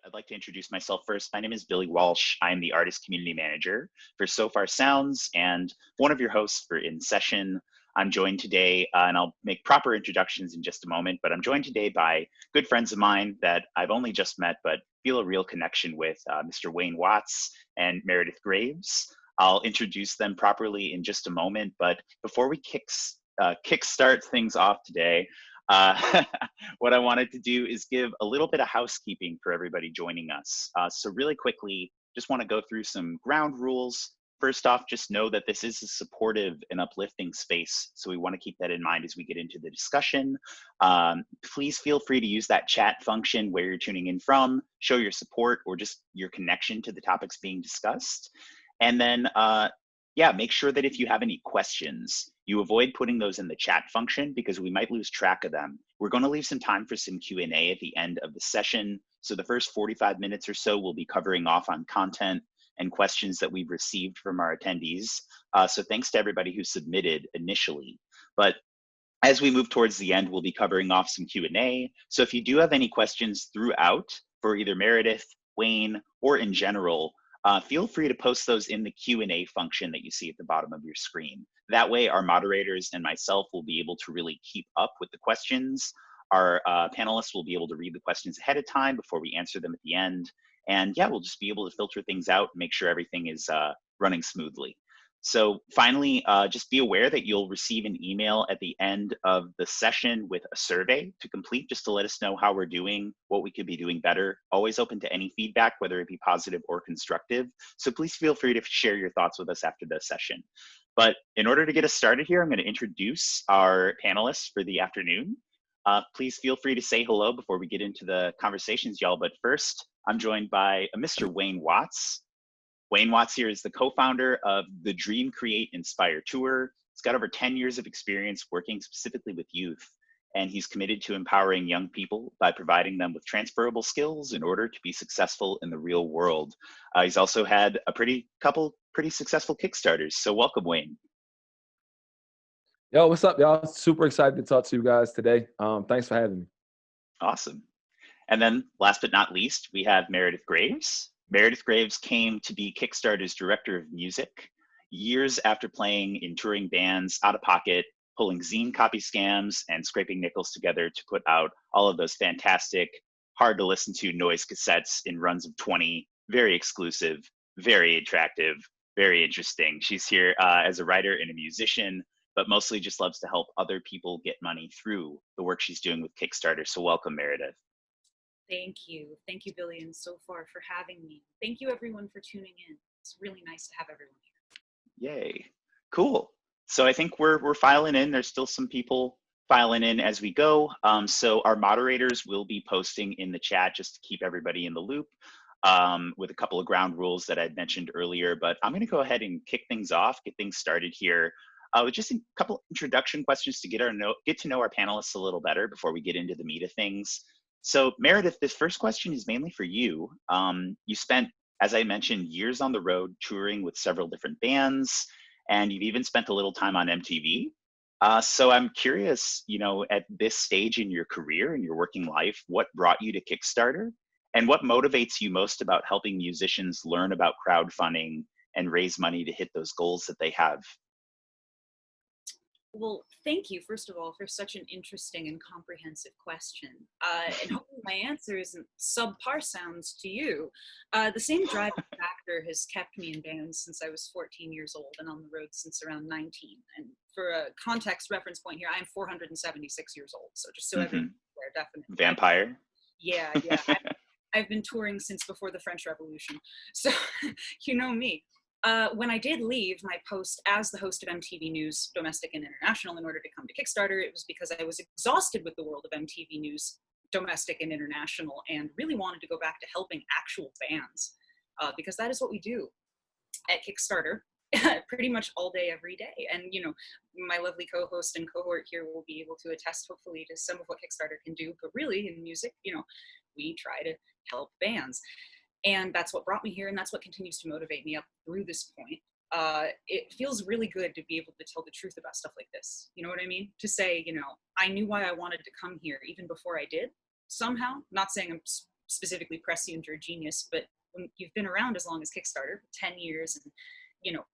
I'd like to introduce myself first. My name is Billy Walsh. I'm the Artist Community Manager for Sofar Sounds and one of your hosts for In Session. I'm joined today, and I'll make proper introductions in just a moment, but I'm joined today by good friends of mine that I've only just met, but feel a real connection with, Mr. Wayne Watts and Meredith Graves. I'll introduce them properly in just a moment, but before we kickstart things off today, what I wanted to do is give a little bit of housekeeping for everybody joining us. So really quickly, just want to go through some ground rules. First off, just know that this is a supportive and uplifting space. So we want to keep that in mind as we get into the discussion. Please feel free to use that chat function where you're tuning in from, show your support or just your connection to the topics being discussed. And then, yeah, make sure that if you have any questions, you avoid putting those in the chat function because we might lose track of them. We're going to leave some time for some Q&A at the end of the session. So the first 45 minutes or so we'll be covering off on content and questions that we've received from our attendees. So thanks to everybody who submitted initially. But as we move towards the end, we'll be covering off some Q&A. So if you do have any questions throughout for either Meredith, Wayne, or in general, feel free to post those in the Q&A function that you see at the bottom of your screen. That way, our moderators and myself will be able to really keep up with the questions. Our panelists will be able to read the questions ahead of time before we answer them at the end. And yeah, we'll just be able to filter things out and make sure everything is running smoothly. So finally, just be aware that you'll receive an email at the end of the session with a survey to complete, just to let us know how we're doing, what we could be doing better. Always open to any feedback, whether it be positive or constructive. So please feel free to share your thoughts with us after the session. But in order to get us started here, I'm going to introduce our panelists for the afternoon. Please feel free to say hello before we get into the conversations, y'all. But first, I'm joined by Mr. Wayne Watts. Wayne Watts here is the co-founder of the Dream, Create, Inspire Tour. He's got over 10 years of experience working specifically with youth, and he's committed to empowering young people by providing them with transferable skills in order to be successful in the real world. He's also had a couple pretty successful Kickstarters. So welcome, Wayne. Yo, what's up, y'all? Super excited to talk to you guys today. Thanks for having me. Awesome. And then last but not least, we have Meredith Graves. Meredith Graves came to be Kickstarter's director of music years after playing in touring bands out of pocket, pulling zine copy scams and scraping nickels together to put out all of those fantastic, hard to listen to noise cassettes in runs of 20, very exclusive, very attractive, very interesting. She's here as a writer and a musician, but mostly just loves to help other people get money through the work she's doing with Kickstarter. So welcome, Meredith. Thank you. Thank you, Billy and Sofar, for having me. Thank you, everyone, for tuning in. It's really nice to have everyone here. Yay. Cool. So I think we're filing in. There's still some people filing in as we go. So our moderators will be posting in the chat just to keep everybody in the loop with a couple of ground rules that I'd mentioned earlier. But I'm going to go ahead and kick things off, get things started here. With just a couple introduction questions to get to know our panelists a little better before we get into the meat of things. So Meredith, this first question is mainly for you. You spent, as I mentioned, years on the road touring with several different bands, and you've even spent a little time on MTV. So I'm curious, at this stage in your career and your working life, what brought you to Kickstarter? And what motivates you most about helping musicians learn about crowdfunding and raise money to hit those goals that they have? Well, thank you, first of all, for such an interesting and comprehensive question. And hopefully my answer isn't subpar sounds to you. The same driving factor has kept me in bands since I was 14 years old and on the road since around 19. And for a context reference point here, I'm 476 years old. So just so everyone's aware, definitely. Vampire? Yeah. I've been touring since before the French Revolution. So you know me. When I did leave my post as the host of MTV News, domestic and international, in order to come to Kickstarter, it was because I was exhausted with the world of MTV News, domestic and international, and really wanted to go back to helping actual bands, because that is what we do at Kickstarter pretty much all day, every day. And, my lovely co-host and cohort here will be able to attest, hopefully, to some of what Kickstarter can do. But really, in music, we try to help bands. And that's what brought me here, and that's what continues to motivate me up through this point. It feels really good to be able to tell the truth about stuff like this. You know what I mean? To say, I knew why I wanted to come here even before I did, somehow. Not saying I'm specifically prescient or genius, but when you've been around as long as Kickstarter, 10 years, and, you know,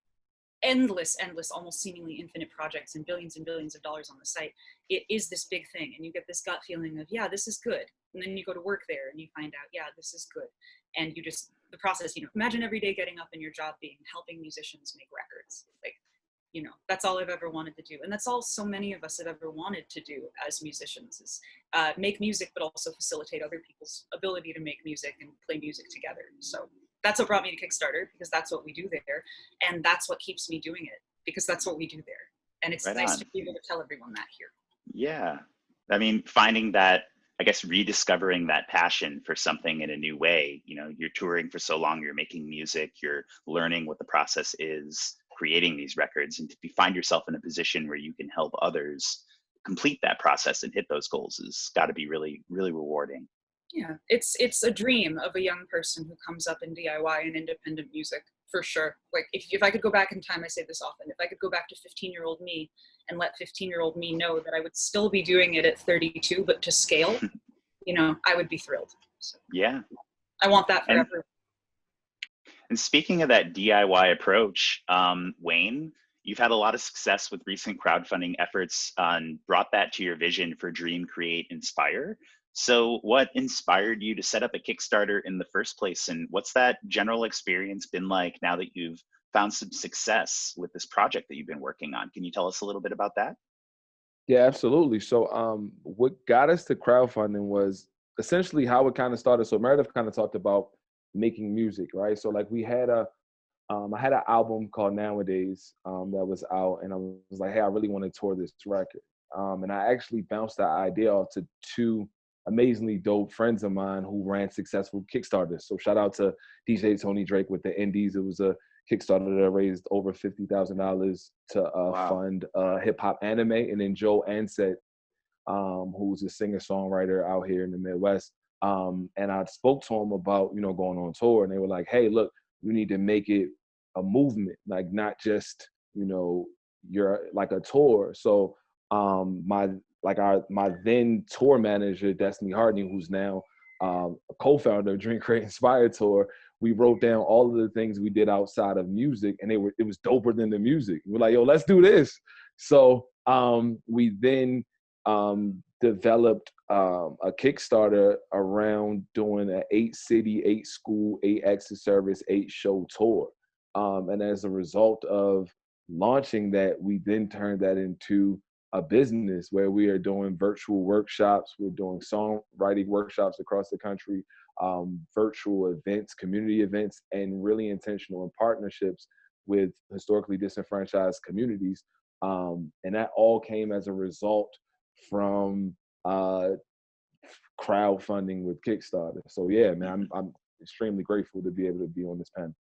endless, almost seemingly infinite projects and billions of dollars on the site, it is this big thing. And you get this gut feeling of, yeah, this is good. And then you go to work there and you find out, yeah, this is good. And you just, the process, you know, imagine every day getting up in your job being helping musicians make records. Like, you know, that's all I've ever wanted to do. And that's all so many of us have ever wanted to do as musicians, is make music, but also facilitate other people's ability to make music and play music together. So that's what brought me to Kickstarter, because that's what we do there. And that's what keeps me doing it, because that's what we do there. And it's nice to be able to tell everyone that here. Yeah. I mean, finding that, I guess, rediscovering that passion for something in a new way. You know, you're touring for so long, you're making music, you're learning what the process is, creating these records, and to find yourself in a position where you can help others complete that process and hit those goals has got to be really, really rewarding. Yeah, it's a dream of a young person who comes up in DIY and independent music, for sure. Like, if I could go back in time, I say this often, if I could go back to 15-year-old me and let 15-year-old me know that I would still be doing it at 32, but to scale, you know, I would be thrilled. So, yeah. I want that for everyone. And speaking of that DIY approach, Wayne, you've had a lot of success with recent crowdfunding efforts and brought that to your vision for Dream, Create, Inspire. So what inspired you to set up a Kickstarter in the first place? And what's that general experience been like now that you've found some success with this project that you've been working on? Can you tell us a little bit about that? Yeah, absolutely. So what got us to crowdfunding was essentially how it kind of started. So Meredith kind of talked about making music, right? So like I had an album called Nowadays that was out, and I was like, hey, I really want to tour this record. And I actually bounced that idea off to two amazingly dope friends of mine who ran successful Kickstarters. So shout out to DJ Tony Drake with the Indies. It was a Kickstarter that raised over $50,000 to fund hip hop anime. And then Joe Ansett, who's a singer-songwriter out here in the Midwest. And I spoke to him about, you know, going on tour, and they were like, hey, look, you need to make it a movement, like not just, you know, you're like a tour. So my then tour manager, Destiny Harding, who's now a co-founder of Dream, Create, Inspire Tour, we wrote down all of the things we did outside of music, and it was doper than the music. We're like, yo, let's do this. So we then developed a Kickstarter around doing an 8-city, 8-school, 8-exit service, 8-show tour. And as a result of launching that, we then turned that into a business where we are doing virtual workshops. We're doing songwriting workshops across the country, virtual events, community events, and really intentional in partnerships with historically disenfranchised communities. And that all came as a result from crowdfunding with Kickstarter. So yeah, man, I'm extremely grateful to be able to be on this panel.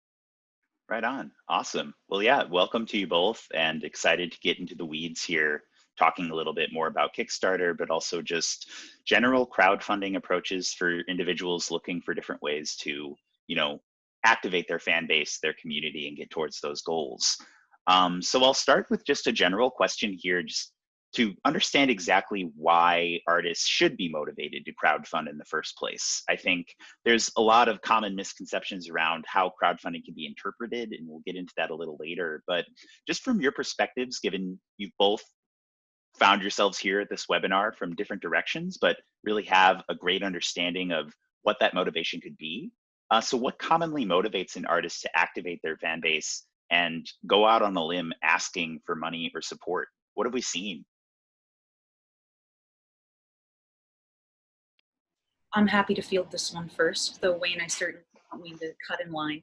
Right on. Awesome. Well, yeah, welcome to you both, and excited to get into the weeds here, talking a little bit more about Kickstarter, but also just general crowdfunding approaches for individuals looking for different ways to, you know, activate their fan base, their community, and get towards those goals. So I'll start with just a general question here, just to understand exactly why artists should be motivated to crowdfund in the first place. I think there's a lot of common misconceptions around how crowdfunding can be interpreted, and we'll get into that a little later. But just from your perspectives, given you've both found yourselves here at this webinar from different directions, but really have a great understanding of what that motivation could be. So what commonly motivates an artist to activate their fan base and go out on a limb asking for money or support? What have we seen? I'm happy to field this one first, though Wayne, I certainly don't mean to cut in line.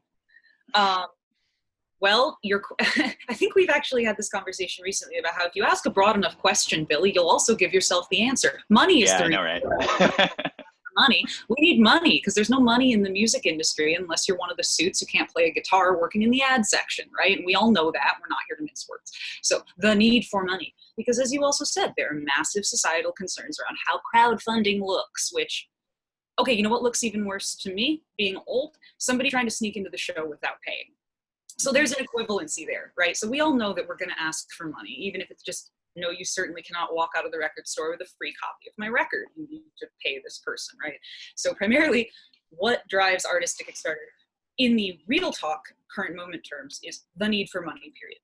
Well, I think we've actually had this conversation recently about how if you ask a broad enough question, Billy, you'll also give yourself the answer. Money is the reason. Yeah, I know, right? Money. We need money because there's no money in the music industry unless you're one of the suits who can't play a guitar working in the ad section, right? And we all know that. We're not here to mince words. So the need for money, because as you also said, there are massive societal concerns around how crowdfunding looks, which, okay, you know what looks even worse to me, being old? Somebody trying to sneak into the show without paying. So there's an equivalency there, right? So we all know that we're going to ask for money, even if it's just, no, you certainly cannot walk out of the record store with a free copy of my record. You need to pay this person, right? So primarily, what drives artists to Kickstarter in the real talk, current moment terms, is the need for money, period.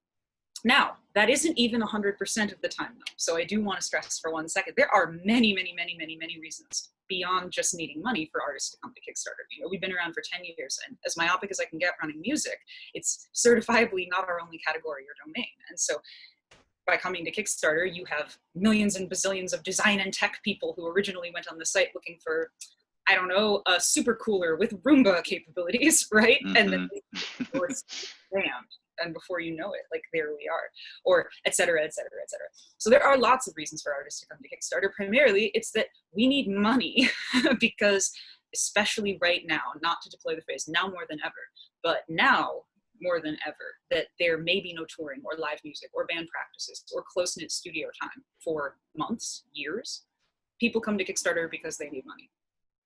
Now, that isn't even 100% of the time, though. So I do want to stress for 1 second, there are many, many, many, many, many reasons beyond just needing money for artists to come to Kickstarter. You know, we've been around for 10 years, and as myopic as I can get running music, it's certifiably not our only category or domain. And so by coming to Kickstarter, you have millions and bazillions of design and tech people who originally went on the site looking for, I don't know, a super cooler with Roomba capabilities, right? Mm-hmm. And then they were banned. And before you know it, like, there we are, or et cetera, et cetera, et cetera. So there are lots of reasons for artists to come to Kickstarter. Primarily, it's that we need money because, especially right now, not to deploy the phrase now more than ever, but now more than ever, that there may be no touring or live music or band practices or close-knit studio time for months, years. People come to Kickstarter because they need money.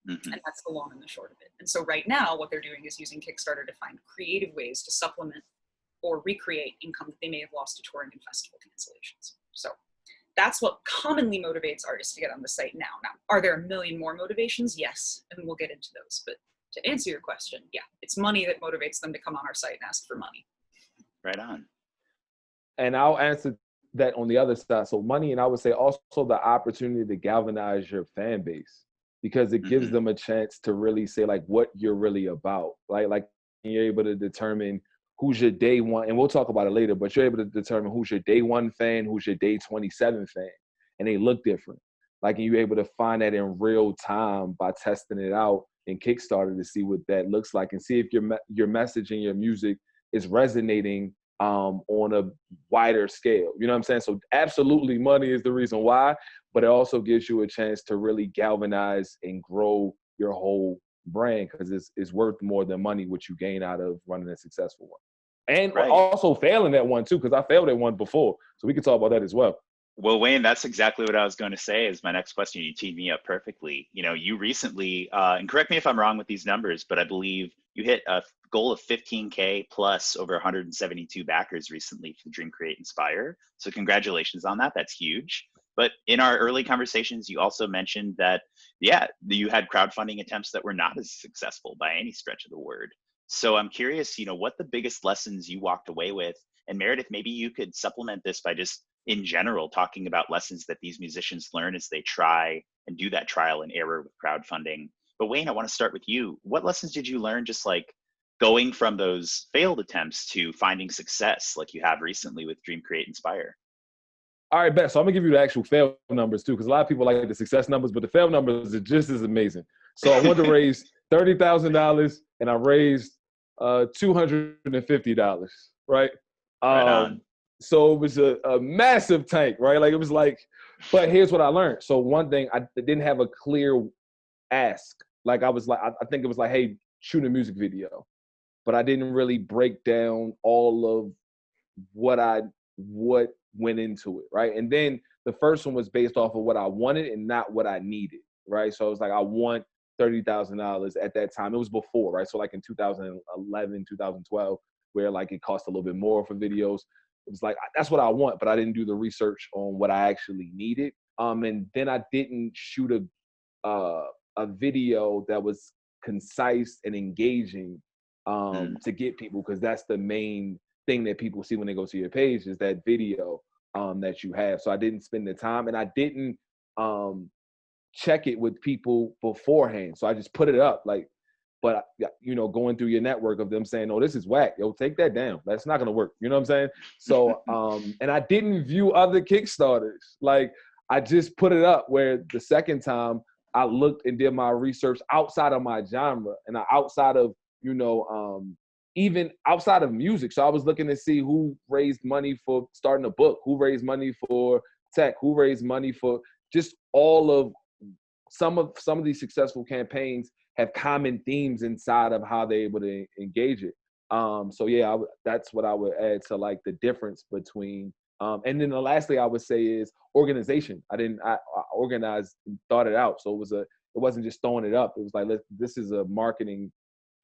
Mm-hmm. And that's the long and the short of it. And so right now, what they're doing is using Kickstarter to find creative ways to supplement or recreate income that they may have lost to touring and festival cancellations. So that's what commonly motivates artists to get on the site now. Now, are there a million more motivations? Yes, and we'll get into those. But to answer your question, yeah, it's money that motivates them to come on our site and ask for money. Right on. And I'll answer that on the other side. So money, and I would say also the opportunity to galvanize your fan base, because it gives them a chance to really say like what you're really about. Like you're able to determine who's your day one, and we'll talk about it later, but you're able to determine who's your day one fan, who's your day 27 fan, and they look different. Like, and you're able to find that in real time by testing it out in Kickstarter to see what that looks like and see if your message and your music is resonating on a wider scale. You know what I'm saying? So absolutely money is the reason why, but it also gives you a chance to really galvanize and grow your whole brand, because it's worth more than money, what you gain out of running a successful one. And also failing at one too, because I failed at one before. So we can talk about that as well. Well, Wayne, that's exactly what I was going to say is my next question. You teed me up perfectly. You know, you recently, and correct me if I'm wrong with these numbers, but I believe you hit a goal of 15K plus over 172 backers recently for Dream, Create, Inspire. So congratulations on that. That's huge. But in our early conversations, you also mentioned that, yeah, you had crowdfunding attempts that were not as successful by any stretch of the word. So I'm curious, you know, what the biggest lessons you walked away with, and Meredith, maybe you could supplement this by just in general talking about lessons that these musicians learn as they try and do that trial and error with crowdfunding. But Wayne, I want to start with you. What lessons did you learn just like going from those failed attempts to finding success like you have recently with Dream, Create, Inspire? All right, bet. So I'm gonna give you the actual fail numbers too, because a lot of people like the success numbers, but the fail numbers are just as amazing. So I wanted to raise $30,000 and I raised $250, right? Right on. So it was a massive tank, right? Like it was like, but here's what I learned. So one thing, I didn't have a clear ask. Like I was like, I think it was like, hey, shoot a music video. But I didn't really break down all of what went into it, right? And then the first one was based off of what I wanted and not what I needed, right? So I was like, I want $30,000 at that time. It was before, right? So like in 2011, 2012, where like it cost a little bit more for videos. It was like, that's what I want, but I didn't do the research on what I actually needed. And then I didn't shoot a video that was concise and engaging to get people, because that's the main thing that people see when they go to your page is that video that you have. So I didn't spend the time, and I didn't check it with people beforehand. So I just put it up, like, but you know, going through your network of them saying, "Oh, this is whack. Yo, take that down. That's not gonna work." You know what I'm saying? So, and I didn't view other Kickstarters. Like, I just put it up. Where the second time I looked and did my research outside of my genre and outside of, you know, even outside of music. So I was looking to see who raised money for starting a book, who raised money for tech, who raised money for just all of some of these successful campaigns have common themes inside of how they're able to engage it. So yeah, that's what I would add to like the difference between. And then the last thing I would say is organization. I organized and thought it out. So it wasn't just throwing it up. It was like, this is a marketing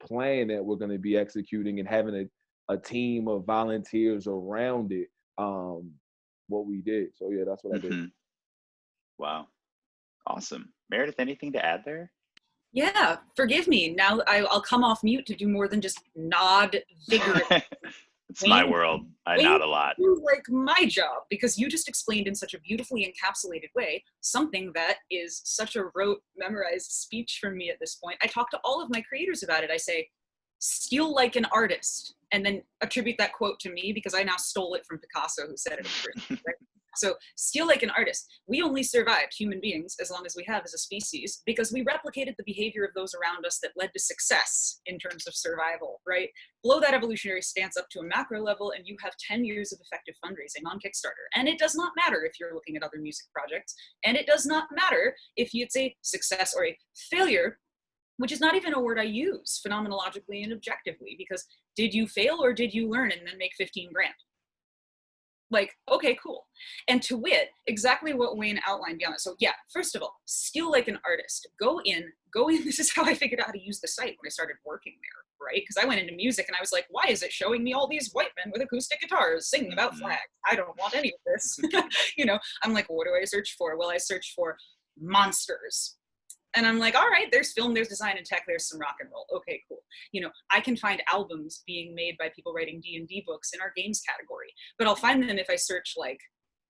plan that we're going to be executing and having a team of volunteers around it. What we did. So yeah, that's what I did. Wow. Awesome. Meredith, anything to add there? Yeah, forgive me. Now I'll come off mute to do more than just nod vigorously. It's my world. I nod a lot. You like my job, because you just explained in such a beautifully encapsulated way something that is such a rote, memorized speech for me at this point. I talk to all of my creators about it. I say, steal like an artist, and then attribute that quote to me because I now stole it from Picasso, who said it first. Right? So steal like an artist. We only survived, human beings, as long as we have as a species, because we replicated the behavior of those around us that led to success in terms of survival, right? Blow that evolutionary stance up to a macro level and you have 10 years of effective fundraising on Kickstarter. And it does not matter if you're looking at other music projects, and it does not matter if it's a success or a failure, which is not even a word I use phenomenologically and objectively, because did you fail or did you learn and then make 15 grand? Like, okay, cool. And to wit, exactly what Wayne outlined beyond that. So yeah, first of all, steal like an artist. Go in. This is how I figured out how to use the site when I started working there, right? Because I went into music and I was like, why is it showing me all these white men with acoustic guitars singing about flags? I don't want any of this. You know, I'm like, what do I search for? Well, I search for monsters. And I'm like, all right, there's film, there's design and tech, there's some rock and roll. Okay, cool. You know, I can find albums being made by people writing D&D books in our games category, but I'll find them if I search like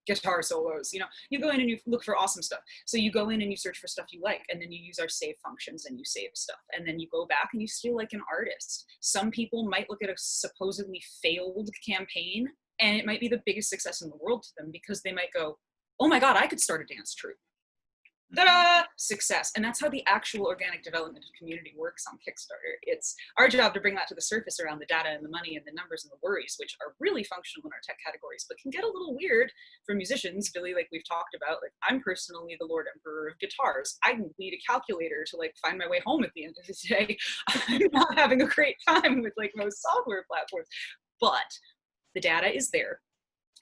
guitar solos. You know, you go in and you look for awesome stuff. So you go in and you search for stuff you like, and then you use our save functions and you save stuff. And then you go back and you steal like an artist. Some people might look at a supposedly failed campaign and it might be the biggest success in the world to them, because they might go, oh my God, I could start a dance troupe. Ta-da! Success. And that's how the actual organic development of community works on Kickstarter. It's our job to bring that to the surface around the data and the money and the numbers and the worries, which are really functional in our tech categories, but can get a little weird for musicians. Billy, like we've talked about, like I'm personally the Lord Emperor of guitars. I need a calculator to like find my way home at the end of the day. I'm not having a great time with like most software platforms, but the data is there.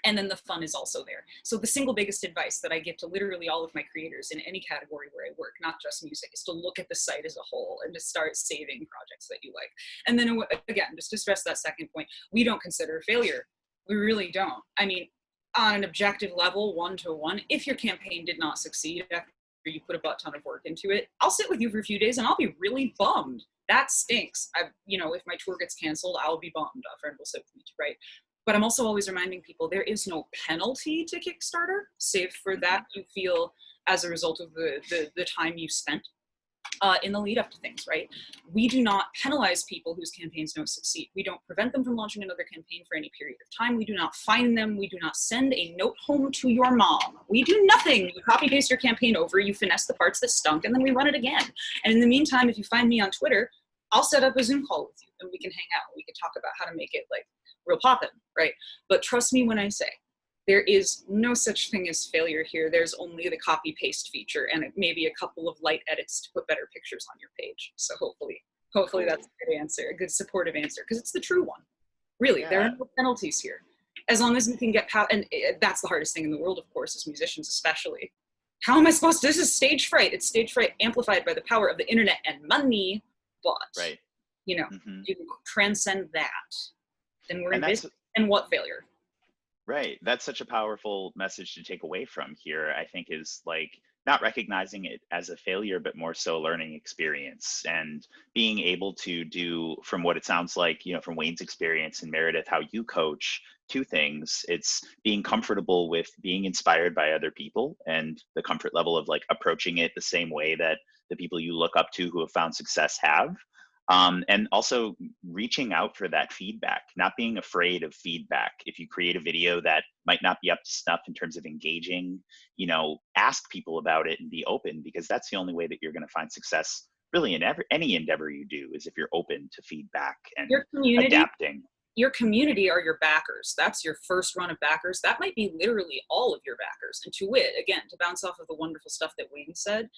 And then the fun is also there. So the single biggest advice that I give to literally all of my creators in any category where I work, not just music, is to look at the site as a whole and to start saving projects that you like. And then again, just to stress that second point, we don't consider failure. We really don't. I mean, on an objective level, 1-to-1, if your campaign did not succeed after you put a butt ton of work into it, I'll sit with you for a few days and I'll be really bummed. That stinks. You know, if my tour gets canceled, I'll be bummed. A friend will sit with me, right? But I'm also always reminding people there is no penalty to Kickstarter, save for that you feel as a result of the time you spent in the lead up to things, right? We do not penalize people whose campaigns don't succeed. We don't prevent them from launching another campaign for any period of time. We do not fine them. We do not send a note home to your mom. We do nothing. You copy paste your campaign over, you finesse the parts that stunk, and then we run it again. And in the meantime, if you find me on Twitter, I'll set up a Zoom call with you and we can hang out. We can talk about how to make it like real poppin', right? But trust me when I say, there is no such thing as failure here. There's only the copy paste feature and maybe a couple of light edits to put better pictures on your page. So hopefully that's a good answer, a good supportive answer, because it's the true one. Really, there are no penalties here. As long as we can get, and that's the hardest thing in the world, of course, as musicians especially. How am I supposed to, this is stage fright. It's stage fright amplified by the power of the internet and money, but, you know, you transcend that. Then we're in business. And what failure? Right. That's such a powerful message to take away from here, I think, is like not recognizing it as a failure, but more so a learning experience, and being able to do, from what it sounds like, you know, from Wayne's experience and Meredith, how you coach, two things. It's being comfortable with being inspired by other people and the comfort level of like approaching it the same way that the people you look up to who have found success have. And also reaching out for that feedback, not being afraid of feedback. If you create a video that might not be up to snuff in terms of engaging, you know, ask people about it and be open, because that's the only way that you're going to find success really in any endeavor you do, is if you're open to feedback and adapting. Your community are your backers. That's your first run of backers. That might be literally all of your backers. And to wit, again, to bounce off of the wonderful stuff that Wayne said,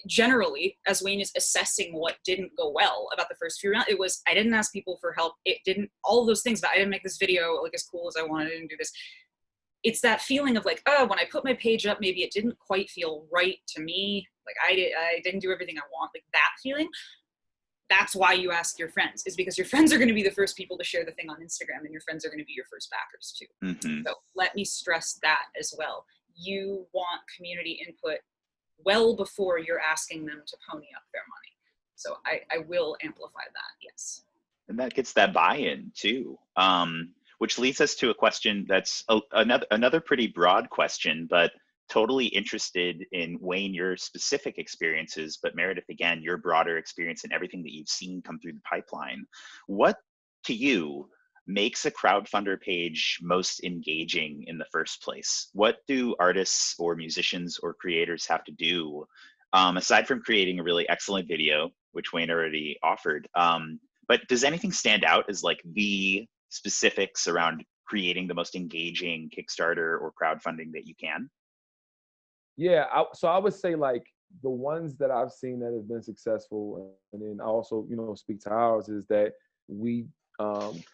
generally, as Wayne is assessing what didn't go well about the first few rounds, it was, I didn't ask people for help. It didn't, all of those things, but I didn't make this video like as cool as I wanted. I didn't do this. It's that feeling of like, oh, when I put my page up, maybe it didn't quite feel right to me. Like I didn't do everything I want. Like that feeling. That's why you ask your friends, is because your friends are going to be the first people to share the thing on Instagram, and your friends are going to be your first backers too. So let me stress that as well. You want community input well before you're asking them to pony up their money. So I will amplify that, yes. And that gets that buy-in too, which leads us to a question that's another pretty broad question, but totally interested in Wayne, your specific experiences, but Meredith, again, your broader experience and everything that you've seen come through the pipeline. What to you makes a crowdfunder page most engaging in the first place? What do artists or musicians or creators have to do, aside from creating a really excellent video, which Wayne already offered? But does anything stand out as like the specifics around creating the most engaging Kickstarter or crowdfunding that you can? Yeah, so I would say like the ones that I've seen that have been successful, and then I also, speak to ours, is that we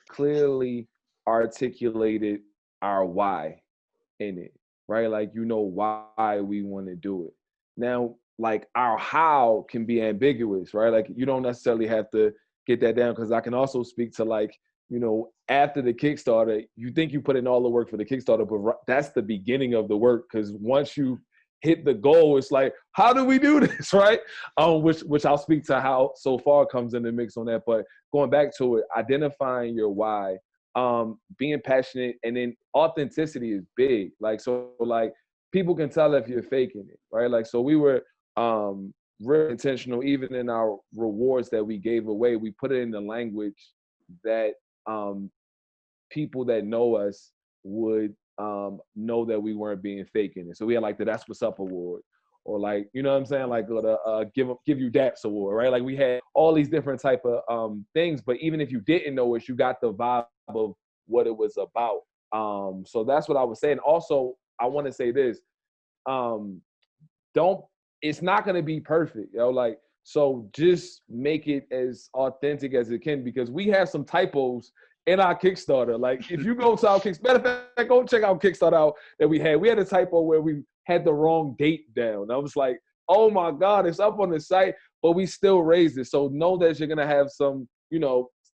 clearly articulated our why in it, right? Like, why we want to do it. Now, like our how can be ambiguous, right? Like you don't necessarily have to get that down, because I can also speak to like, after the Kickstarter, you think you put in all the work for the Kickstarter, but that's the beginning of the work, because once you hit the goal, it's like, how do we do this, right? Which I'll speak to how Sofar comes in the mix on that. But going back to it, identifying your why, being passionate, and then authenticity is big. Like, so like people can tell if you're faking it, right? Like, so we were really intentional, even in our rewards that we gave away, we put it in the language that people that know us would know that we weren't being faking it. So we had like the That's What's Up award, or like, you know what I'm saying? Like the give you daps award, right? Like we had all these different type of things, but even if you didn't know it, you got the vibe of what it was about. So that's what I was saying. Also, I want to say this, it's not going to be perfect, like, so just make it as authentic as it can, because we have some typos in our Kickstarter. Like if you go to our Kickstarter, matter of fact, go check out Kickstarter out that we had. We had a typo where we had the wrong date down. I was like, oh my God, it's up on the site, but we still raised it. So know that you're gonna have some,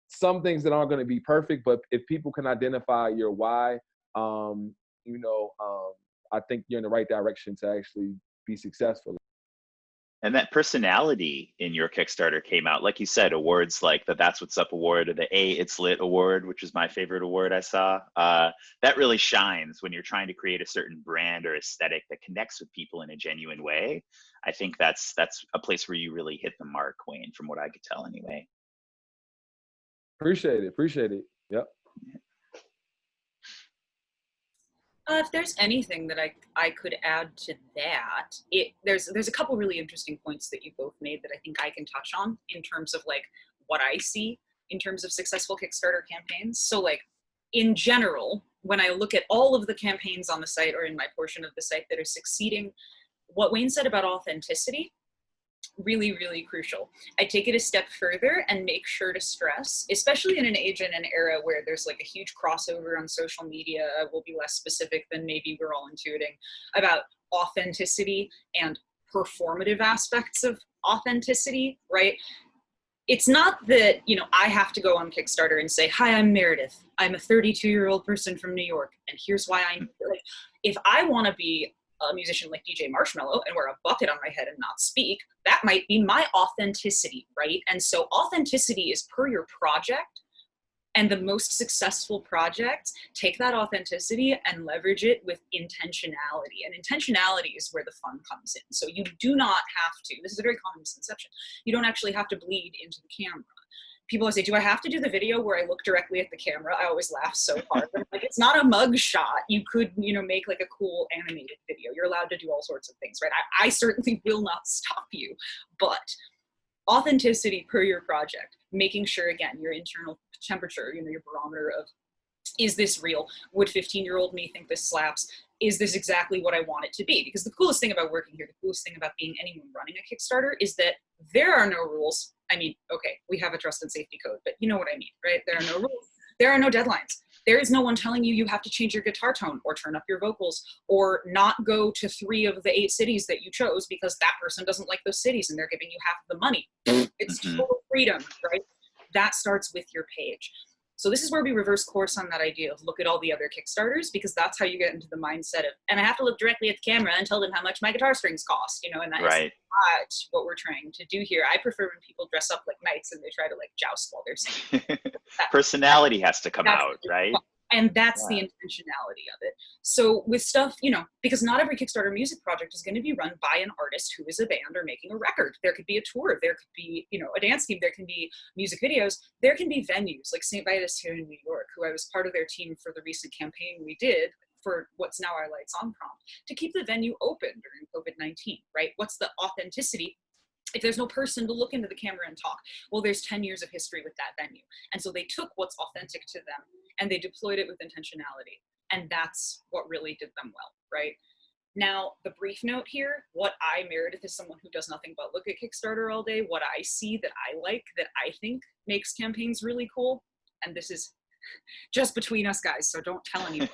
some things that aren't gonna be perfect, but if people can identify your why, I think you're in the right direction to actually be successful. And that personality in your Kickstarter came out, like you said, awards like the That's What's Up award or the It's Lit award, which is my favorite award I saw. That really shines when you're trying to create a certain brand or aesthetic that connects with people in a genuine way. I think that's a place where you really hit the mark, Wayne, from what I could tell anyway. Appreciate it. Yep. If there's anything that I could add to that, there's a couple really interesting points that you both made that I think I can touch on in terms of like what I see in terms of successful Kickstarter campaigns. So like in general, when I look at all of the campaigns on the site or in my portion of the site that are succeeding, what Wayne said about authenticity, really, really crucial. I take it a step further and make sure to stress, especially in an age and an era where there's like a huge crossover on social media, we'll be less specific than maybe we're all intuiting, about authenticity and performative aspects of authenticity, right? It's not that, I have to go on Kickstarter and say, hi, I'm Meredith. I'm a 32-year-old person from New York, and here's why I'm like, if I want to be a musician like DJ Marshmello and wear a bucket on my head and not speak, that might be my authenticity, right? And so authenticity is per your project, and the most successful projects take that authenticity and leverage it with intentionality. And intentionality is where the fun comes in. So you do not have to, this is a very common misconception, you don't actually have to bleed into the camera. People always say, do I have to do the video where I look directly at the camera? I always laugh so hard. Like, it's not a mug shot. You could, make like a cool animated video. You're allowed to do all sorts of things, right? I certainly will not stop you. But authenticity per your project, making sure, again, your internal temperature, your barometer of, is this real? Would 15-year-old me think this slaps? Is this exactly what I want it to be? Because the coolest thing about working here, the coolest thing about being anyone running a Kickstarter is that there are no rules. I mean, okay, we have a trust and safety code, but you know what I mean, right? There are no rules. There are no deadlines. There is no one telling you have to change your guitar tone or turn up your vocals or not go to 3 of the 8 cities that you chose because that person doesn't like those cities and they're giving you half of the money. It's total freedom, right? That starts with your page. So this is where we reverse course on that idea of look at all the other Kickstarters, because that's how you get into the mindset of, and I have to look directly at the camera and tell them how much my guitar strings cost, you know, and that is not what we're trying to do here. I prefer when people dress up like knights and they try to like joust while they're singing. Personality has to come out, right? And that's the intentionality of it. So with stuff, you know, because not every Kickstarter music project is going to be run by an artist who is a band or making a record. There could be a tour, there could be, you know, a dance team, there can be music videos, there can be venues like St. Vitus here in New York, who I was part of their team for the recent campaign we did for what's now our Lights On prompt, to keep the venue open during COVID-19, right? What's the authenticity? If there's no person to look into the camera and talk, well, there's 10 years of history with that venue. And so they took what's authentic to them and they deployed it with intentionality. And that's what really did them well, right? Now, the brief note here, what I, Meredith, is someone who does nothing but look at Kickstarter all day, what I see that I like, that I think makes campaigns really cool, and this is just between us guys, so don't tell anyone.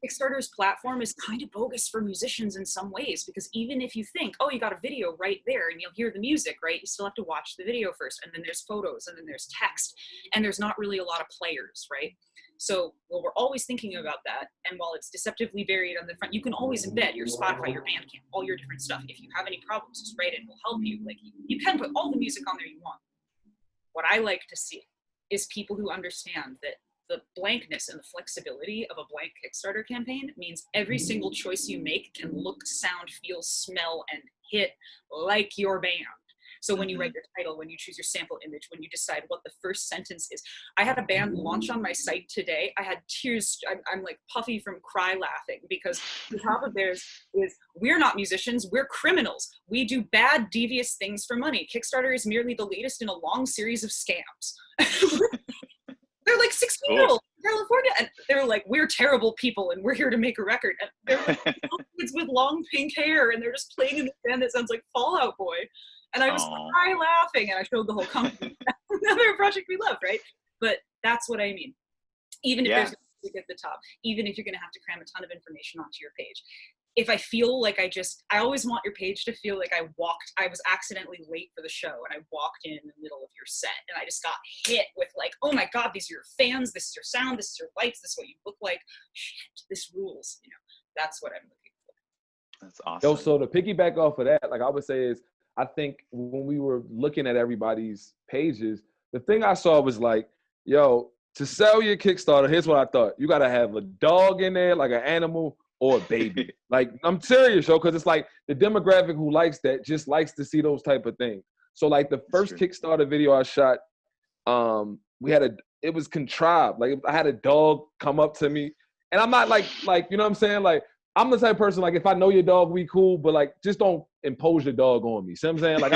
Kickstarter's platform is kind of bogus for musicians in some ways, because even if you think, oh, you got a video right there and you'll hear the music, right? You still have to watch the video first, and then there's photos, and then there's text, and there's not really a lot of players, right? So, well, we're always thinking about that, and while it's deceptively buried on the front, you can always embed your Spotify, your Bandcamp, all your different stuff. If you have any problems, just write it, we'll help you. Like, you can put all the music on there you want. What I like to see is people who understand that the blankness and the flexibility of a blank Kickstarter campaign means every single choice you make can look, sound, feel, smell, and hit like your band. So when you write your title, when you choose your sample image, when you decide what the first sentence is. I had a band launch on my site today. I had tears. I'm like puffy from cry laughing, because the top of theirs is, we're not musicians, we're criminals. We do bad, devious things for money. Kickstarter is merely the latest in a long series of scams. They're like 16-year-olds in California, and they're like, we're terrible people, and we're here to make a record. And they're like kids with long pink hair, and they're just playing in a band that sounds like Fall Out Boy. And I just cry laughing, and I showed the whole company. Another project we love, right? But that's what I mean. Even if there's music at the top, even if you're going to have to cram a ton of information onto your page. If I feel like I always want your page to feel like I was accidentally late for the show and I walked in the middle of your set and I just got hit with like, oh my God, these are your fans, this is your sound, this is your lights, this is what you look like. Shit, this rules, you know, that's what I'm looking for. That's awesome. Yo, so to piggyback off of that, like I would say is, I think when we were looking at everybody's pages, the thing I saw was like, yo, to sell your Kickstarter, here's what I thought. You got to have a dog in there, like an animal, or a baby. Like, I'm serious, yo, because it's like the demographic who likes that just likes to see those type of things. So like the first Kickstarter video I shot, it was contrived. Like I had a dog come up to me, and I'm not like, you know what I'm saying? Like, I'm the type of person, like, if I know your dog, we cool, but like, just don't impose your dog on me. See what I'm saying? Like,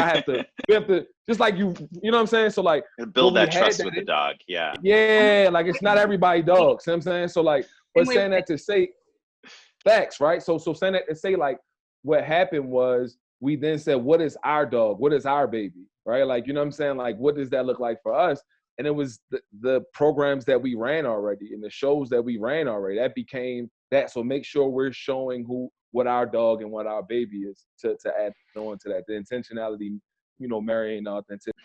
we have to, just like you know what I'm saying? So like, build that trust with the dog. Yeah. Yeah. Like, it's not everybody dog. See what I'm saying? So like, but saying that to say facts, right? So saying that to say like, what happened was we then said, what is our dog? What is our baby? Right? Like, you know what I'm saying? Like, what does that look like for us? And it was the programs that we ran already and the shows that we ran already. That became that. So make sure we're showing what our dog and what our baby is to add on to that. The intentionality, you know, marrying authenticity.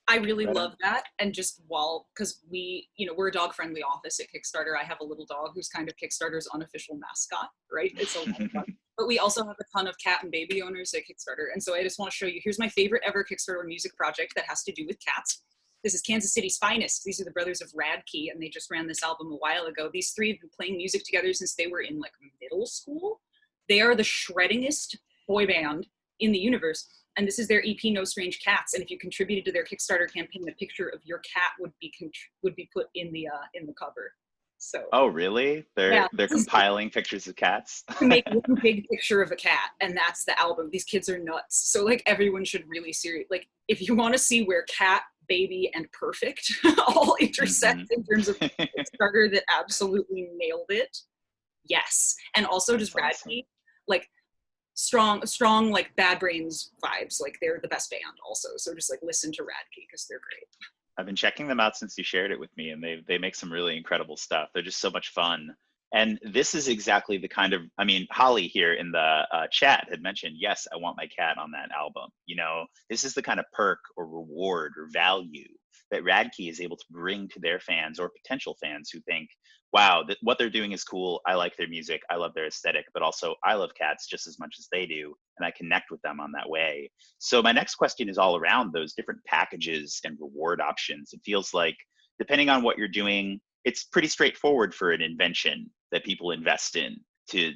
I really love that. And just because we're a dog friendly office at Kickstarter. I have a little dog who's kind of Kickstarter's unofficial mascot, right? It's a lot of fun. But we also have a ton of cat and baby owners at Kickstarter. And so I just want to show you, here's my favorite ever Kickstarter music project that has to do with cats. This is Kansas City's finest. These are the brothers of Radkey, and they just ran this album a while ago. These three have been playing music together since they were in like middle school. They are the shreddingest boy band in the universe. And this is their EP, No Strange Cats. And if you contributed to their Kickstarter campaign, a picture of your cat would be put in the cover. So. Oh, really? They're compiling pictures of cats? To make one big picture of a cat, and that's the album. These kids are nuts. So like everyone should really like if you want to see where cat, baby, and perfect all intersect in terms of Kickstarter that absolutely nailed it. Yes. And also just Radkey, like strong like Bad Brains vibes. Like they're the best band also. So just like listen to Radkey because they're great. I've been checking them out since you shared it with me, and they make some really incredible stuff. They're just so much fun. And this is exactly the kind of, I mean, Holly here in the chat had mentioned, yes, I want my cat on that album. You know, this is the kind of perk or reward or value that Radkey is able to bring to their fans or potential fans who think, wow, what they're doing is cool. I like their music. I love their aesthetic, but also I love cats just as much as they do. And I connect with them on that way. So my next question is all around those different packages and reward options. It feels like depending on what you're doing, it's pretty straightforward for an invention that people invest in to,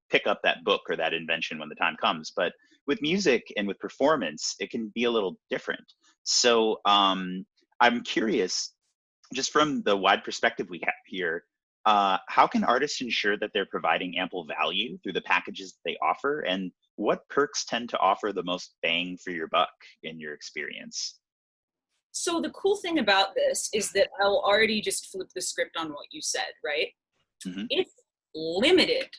pick up that book or that invention when the time comes. But with music and with performance, it can be a little different. So I'm curious, just from the wide perspective we have here, how can artists ensure that they're providing ample value through the packages that they offer? And what perks tend to offer the most bang for your buck in your experience? So the cool thing about this is that I'll already just flip the script on what you said, right? Mm-hmm. It's limited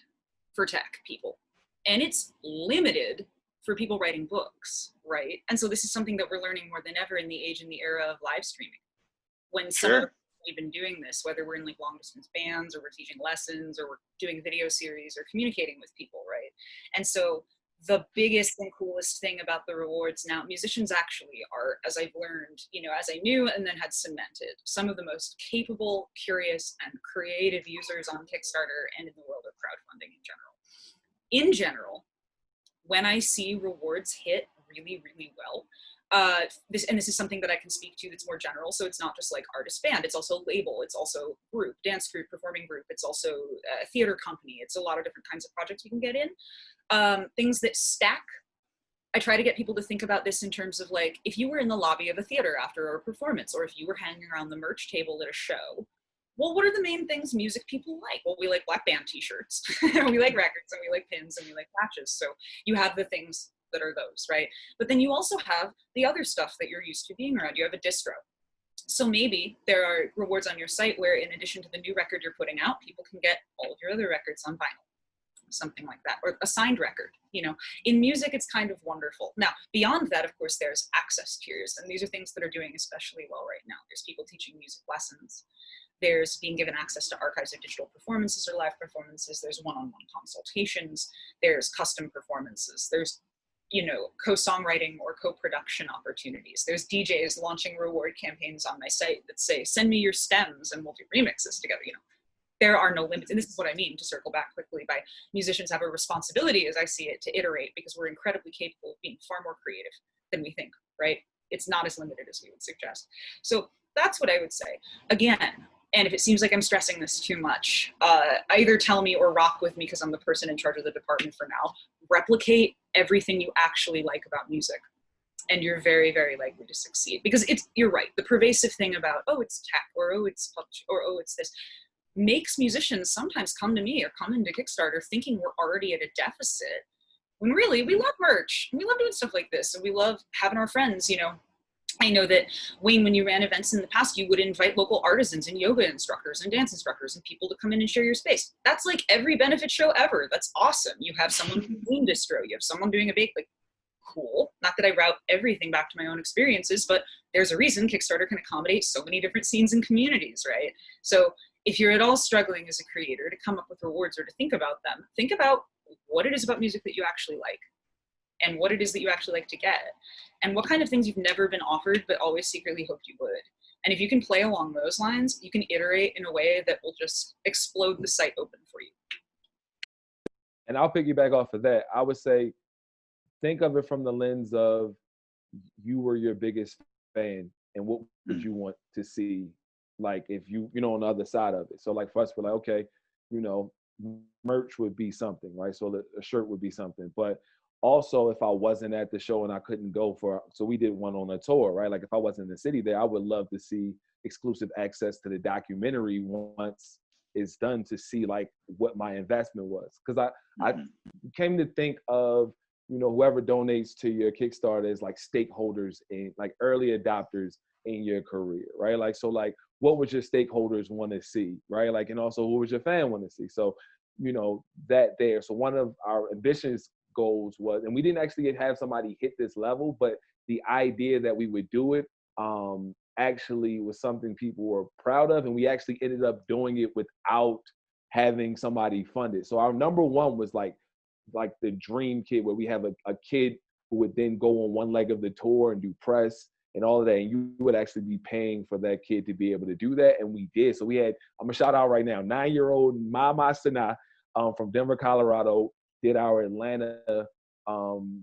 for tech people, and it's limited for people writing books, right? And so this is something that we're learning more than ever in the age and the era of live streaming. When we've been doing this, whether we're in like long distance bands or we're teaching lessons or we're doing video series or communicating with people, right? And so the biggest and coolest thing about the rewards now, musicians actually are, as I've learned, as I knew and then had cemented, some of the most capable, curious, and creative users on Kickstarter and in the world of crowdfunding in general. In general, when I see rewards hit really, really well, this is something that I can speak to that's more general. So it's not just like artist band, it's also label, it's also group, dance group, performing group, it's also a theater company. It's a lot of different kinds of projects we can get in. Things that stack. I try to get people to think about this in terms of like, if you were in the lobby of a theater after a performance, or if you were hanging around the merch table at a show, well, what are the main things music people like? Well, we like black band t-shirts, we like records, and we like pins, and we like patches. So you have the things that are those, right? But then you also have the other stuff that you're used to being around. You have a distro. So maybe there are rewards on your site where in addition to the new record you're putting out, people can get all of your other records on vinyl, something like that, or a signed record. In music, it's kind of wonderful. Now, beyond that, of course, there's access tiers, and these are things that are doing especially well right now. There's people teaching music lessons. There's being given access to archives of digital performances or live performances. There's one-on-one consultations. There's custom performances. There's co-songwriting or co-production opportunities. There's DJs launching reward campaigns on my site that say, send me your stems and we'll do remixes together. There are no limits. And this is what I mean, to circle back quickly, by musicians have a responsibility, as I see it, to iterate, because we're incredibly capable of being far more creative than we think, right? It's not as limited as we would suggest. So that's what I would say. Again, and if it seems like I'm stressing this too much, either tell me or rock with me, because I'm the person in charge of the department for now. Replicate everything you actually like about music, and you're very, very likely to succeed. Because you're right, the pervasive thing about, oh, it's tech, or oh, it's publish, or oh, it's this, makes musicians sometimes come to me or come into Kickstarter thinking we're already at a deficit, when really we love merch, and we love doing stuff like this, and we love having our friends, I know that, Wayne, when you ran events in the past, you would invite local artisans and yoga instructors and dance instructors and people to come in and share your space. That's like every benefit show ever. That's awesome. You have someone doing distro. You have someone doing a bake. Like, cool. Not that I route everything back to my own experiences, but there's a reason Kickstarter can accommodate so many different scenes and communities, right? So if you're at all struggling as a creator to come up with rewards or to think about them, think about what it is about music that you actually like, and what it is that you actually like to get, and what kind of things you've never been offered but always secretly hoped you would. And if you can play along those lines, you can iterate in a way that will just explode the site open for you. And I'll piggyback off of that. I would say, think of it from the lens of, you were your biggest fan, and what would you want to see, like, if you on the other side of it. So like for us, we're like, okay, merch would be something, right? So a shirt would be something. But also, if I wasn't at the show and I couldn't go so we did one on a tour, right? Like if I wasn't in the city there, I would love to see exclusive access to the documentary once it's done, to see like what my investment was. Because I came to think of, whoever donates to your Kickstarter is like stakeholders and like early adopters in your career, right? Like, so like, what would your stakeholders want to see, right? Like, and also what would your fan want to see? So, that there. So one of our ambitious goals was, and we didn't actually have somebody hit this level, but the idea that we would do it actually was something people were proud of, and we actually ended up doing it without having somebody fund it. So our number one was like the dream kid, where we have a kid who would then go on one leg of the tour and do press, and all of that. And you would actually be paying for that kid to be able to do that. And we did. So we had, I'm gonna shout out right now, 9-year-old Mama Sana from Denver, Colorado, did our Atlanta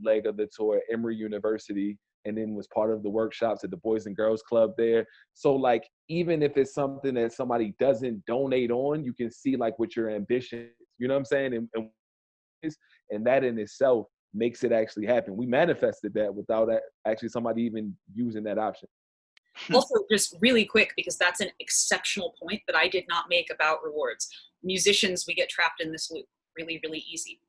leg of the tour at Emory University, and then was part of the workshops at the Boys and Girls Club there. So like, even if it's something that somebody doesn't donate on, you can see like what your ambition is, you know what I'm saying? And that in itself makes it actually happen. We manifested that without actually somebody even using that option. Also, just really quick, because that's an exceptional point that I did not make about rewards. Musicians, we get trapped in this loop really, really easy.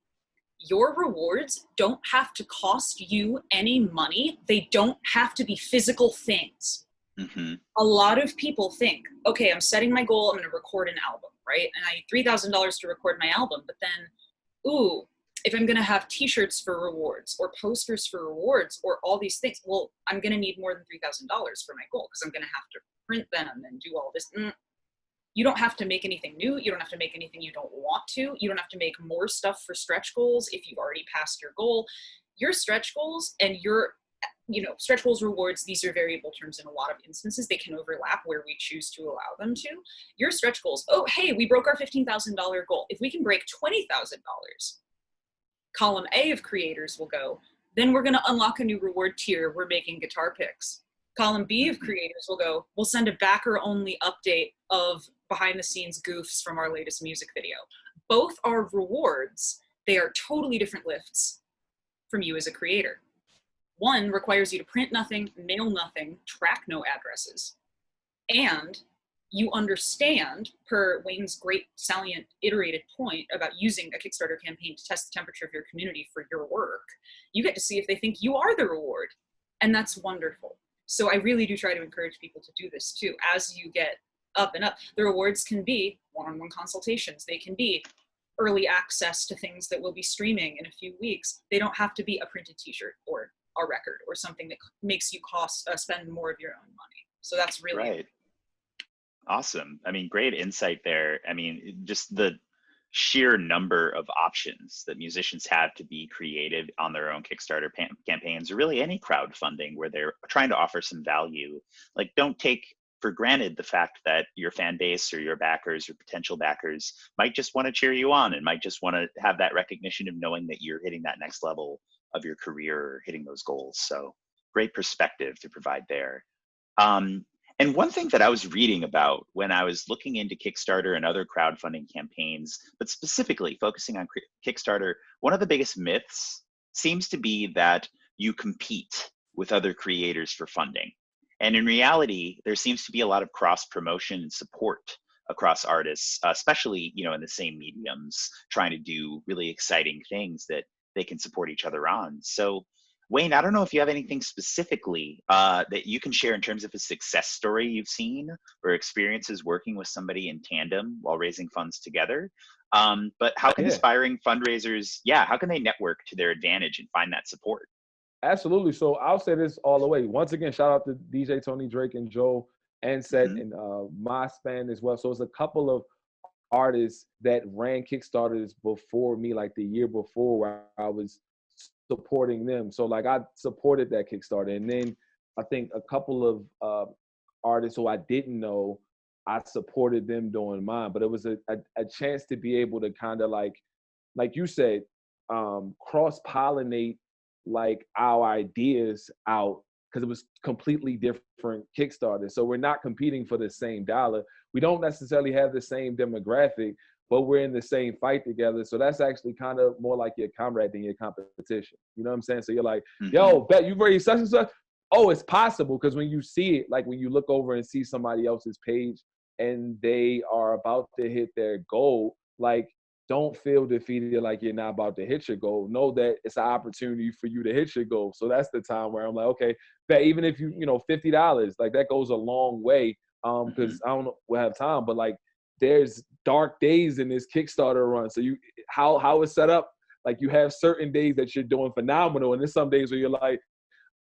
Your rewards don't have to cost you any money. They don't have to be physical things. Mm-hmm. A lot of people think, okay, I'm setting my goal, I'm going to record an album, right? And I need $3,000 to record my album, but then, ooh, if I'm going to have t-shirts for rewards or posters for rewards or all these things, well, I'm going to need more than $3,000 for my goal because I'm going to have to print them and do all this. You don't have to make anything new. You don't have to make anything you don't want to. You don't have to make more stuff for stretch goals if you've already passed your goal. Your stretch goals and your, stretch goals, rewards, these are variable terms in a lot of instances. They can overlap where we choose to allow them to. Your stretch goals, oh, hey, we broke our $15,000 goal. If we can break $20,000, column A of creators will go, then we're going to unlock a new reward tier. We're making guitar picks. Column B of creators will go, we'll send a backer only update of behind the scenes goofs from our latest music video. Both are rewards. They are totally different lifts from you as a creator. One requires you to print nothing, mail nothing, track no addresses. And you understand, per Wayne's great salient iterated point about using a Kickstarter campaign to test the temperature of your community for your work, you get to see if they think you are the reward. And that's wonderful. So I really do try to encourage people to do this too. As you get up and up, the rewards can be one-on-one consultations. They can be early access to things that will be streaming in a few weeks. They don't have to be a printed t-shirt or a record or something that makes you spend more of your own money. So that's really right. Awesome. I mean, great insight there. I mean, just the sheer number of options that musicians have to be creative on their own Kickstarter campaigns, or really any crowdfunding where they're trying to offer some value. Like, don't take for granted the fact that your fan base or your backers or potential backers might just want to cheer you on and might just want to have that recognition of knowing that you're hitting that next level of your career or hitting those goals. So great perspective to provide there. And one thing that I was reading about when I was looking into Kickstarter and other crowdfunding campaigns, but specifically focusing on Kickstarter, one of the biggest myths seems to be that you compete with other creators for funding. And in reality, there seems to be a lot of cross promotion and support across artists, especially, in the same mediums, trying to do really exciting things that they can support each other on. So Wayne, I don't know if you have anything specifically that you can share in terms of a success story you've seen or experiences working with somebody in tandem while raising funds together. But how can aspiring fundraisers, how can they network to their advantage and find that support? Absolutely. So I'll say this all the way. Once again, shout out to DJ Tony Drake and Joe Ansett and MySpan as well. So it's a couple of artists that ran Kickstarters before me, like the year before, where I was supporting them. So like I supported that Kickstarter. And then I think a couple of artists who I didn't know, I supported them doing mine. But it was a chance to be able to kind of like you said, cross-pollinate like our ideas out, because it was completely different Kickstarter. So we're not competing for the same dollar. We don't necessarily have the same demographic, but we're in the same fight together. So that's actually kind of more like your comrade than your competition. You know what I'm saying? So you're like, yo, bet you raised such and such. Oh, it's possible. Because when you see it, like when you look over and see somebody else's page and they are about to hit their goal, like, don't feel defeated like you're not about to hit your goal. Know that it's an opportunity for you to hit your goal. So that's the time where I'm like, okay, bet even if $50, like that goes a long way. Because I don't know, we'll have time, but like there's dark days in this Kickstarter run. So how it's set up, like you have certain days that you're doing phenomenal, and there's some days where you're like,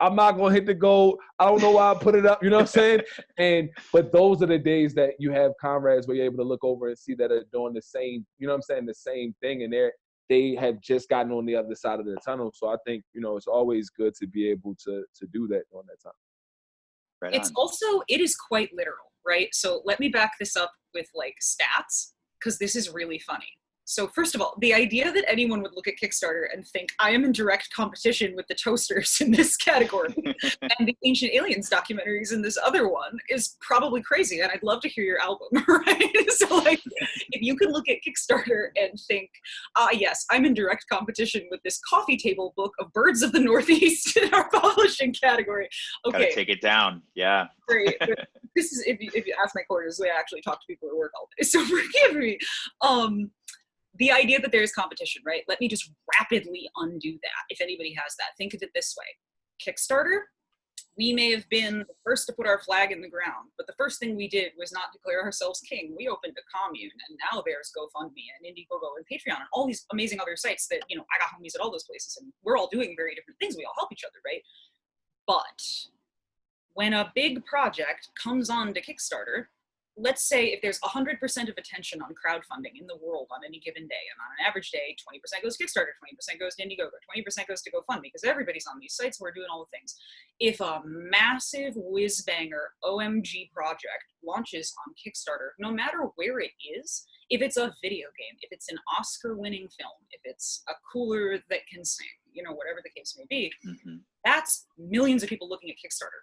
I'm not gonna hit the goal. I don't know why I put it up. You know what I'm saying? But those are the days that you have comrades where you're able to look over and see that are doing the same, you know what I'm saying, the same thing, and they have just gotten on the other side of the tunnel. So I think, it's always good to be able to do that during that time. Right It's on. also, it is quite literal, right? So let me back this up with like stats, because this is really funny. So first of all, the idea that anyone would look at Kickstarter and think I am in direct competition with the toasters in this category and the Ancient Aliens documentaries in this other one is probably crazy. And I'd love to hear your album, right? So like, if you can look at Kickstarter and think, yes, I'm in direct competition with this coffee table book of Birds of the Northeast in our publishing category. Okay. Gotta take it down. Yeah. Great. But this is, if you ask my quarters, I actually talk to people at work all day. So forgive me. The idea that there is competition, right? Let me just rapidly undo that. If anybody has that, think of it this way. Kickstarter, we may have been the first to put our flag in the ground, but the first thing we did was not declare ourselves king. We opened a commune, and now there's GoFundMe and Indiegogo and Patreon and all these amazing other sites that, you know, I got homies at all those places, and we're all doing very different things. We all help each other, right? But when a big project comes on to Kickstarter, let's say if there's 100% of attention on crowdfunding in the world on any given day, and on an average day, 20% goes to Kickstarter, 20% goes to Indiegogo, 20% goes to GoFundMe, because everybody's on these sites, we're doing all the things. If a massive whiz-banger OMG project launches on Kickstarter, no matter where it is, if it's a video game, if it's an Oscar-winning film, if it's a cooler that can sing, you know, whatever the case may be, that's millions of people looking at Kickstarter.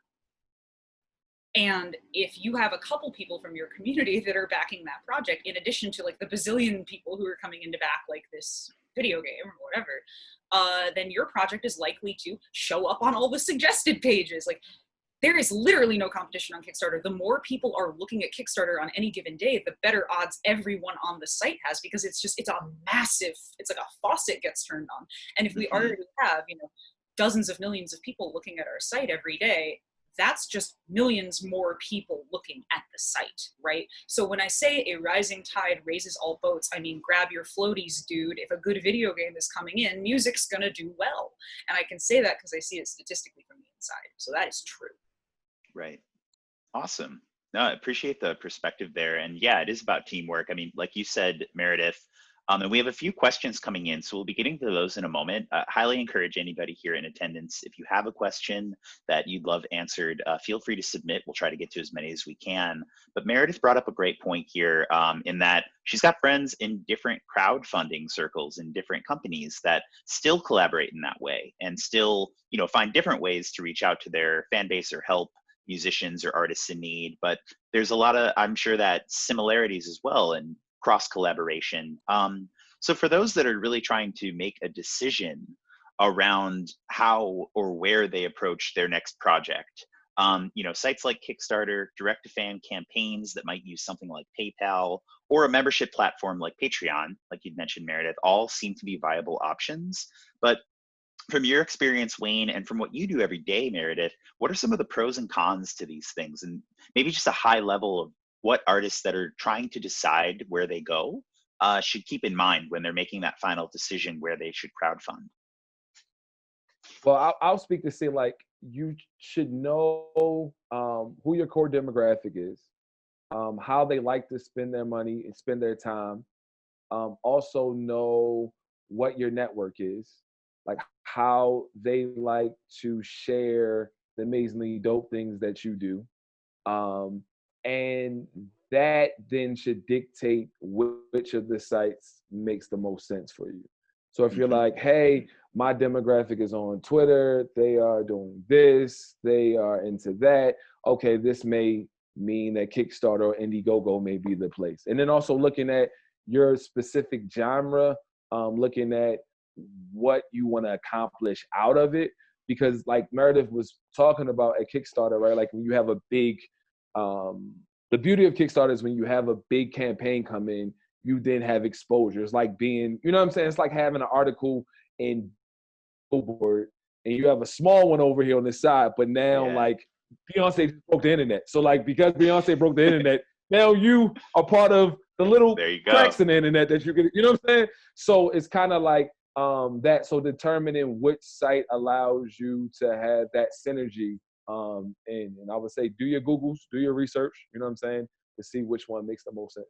And if you have a couple people from your community that are backing that project, in addition to like the bazillion people who are coming in to back like this video game or whatever, then your project is likely to show up on all the suggested pages. Like, there is literally no competition on Kickstarter. The more people are looking at Kickstarter on any given day, the better odds everyone on the site has, because it's a massive, it's like a faucet gets turned on. And if we already have, you know, dozens of millions of people looking at our site every day, that's just millions more people looking at the site, right? So when I say a rising tide raises all boats, I mean, grab your floaties, dude. If a good video game is coming in, music's gonna do well. And I can say that because I see it statistically from the inside. So that is true. Right. Awesome. No, I appreciate the perspective there. And yeah, it is about teamwork. I mean, like you said, Meredith, and we have a few questions coming in, so we'll be getting to those in a moment. Highly encourage anybody here in attendance, if you have a question that you'd love answered, feel free to submit. We'll try to get to as many as we can. But Meredith brought up a great point here, in that she's got friends in different crowdfunding circles in different companies that still collaborate in that way and still, you know, find different ways to reach out to their fan base or help musicians or artists in need. But there's a lot of, I'm sure, that similarities as well and cross collaboration. So for those that are really trying to make a decision around how or where they approach their next project, you know, sites like Kickstarter, direct to fan campaigns that might use something like PayPal, or a membership platform like Patreon, like you'd mentioned, Meredith, all seem to be viable options. But from your experience, Wayne, and from what you do every day, Meredith, what are some of the pros and cons to these things? And maybe just a high level of what artists that are trying to decide where they go should keep in mind when they're making that final decision where they should crowdfund. Well, I'll speak to say, like, you should know who your core demographic is, how they like to spend their money and spend their time. Also know what your network is, like how they like to share the amazingly dope things that you do. And that then should dictate which of the sites makes the most sense for you. So if you're like, hey, my demographic is on Twitter, they are doing this, they are into that, okay, this may mean that Kickstarter or Indiegogo may be the place. And then also looking at your specific genre, looking at what you want to accomplish out of it. Because like Meredith was talking about at Kickstarter, right? Like when you have a big, the beauty of Kickstarter is when you have a big campaign come in, you then have exposure. It's like being, you know what I'm saying? It's like having an article in Billboard and you have a small one over here on the side, but now like Beyonce broke the internet. So like, because Beyonce broke the internet, now you are part of the little cracks in the internet that you can, you know what I'm saying? So it's kind of like that. So determining which site allows you to have that synergy. And I would say, do your Googles, do your research, you know what I'm saying? To see which one makes the most sense.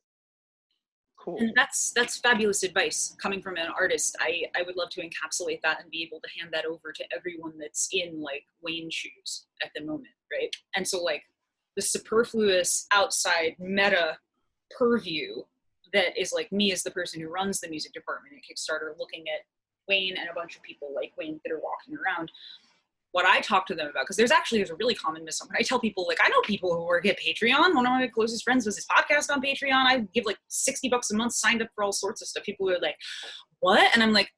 Cool. And that's fabulous advice coming from an artist. I would love to encapsulate that and be able to hand that over to everyone that's in like Wayne's shoes at the moment, right? And so like the superfluous outside meta purview that is like me as the person who runs the music department at Kickstarter, looking at Wayne and a bunch of people like Wayne that are walking around, what I talk to them about, because there's a really common misnomer. I tell people, like, I know people who work at Patreon. One of my closest friends does his podcast on Patreon. I give like $60 a month, signed up for all sorts of stuff. People are like, what? And I'm like,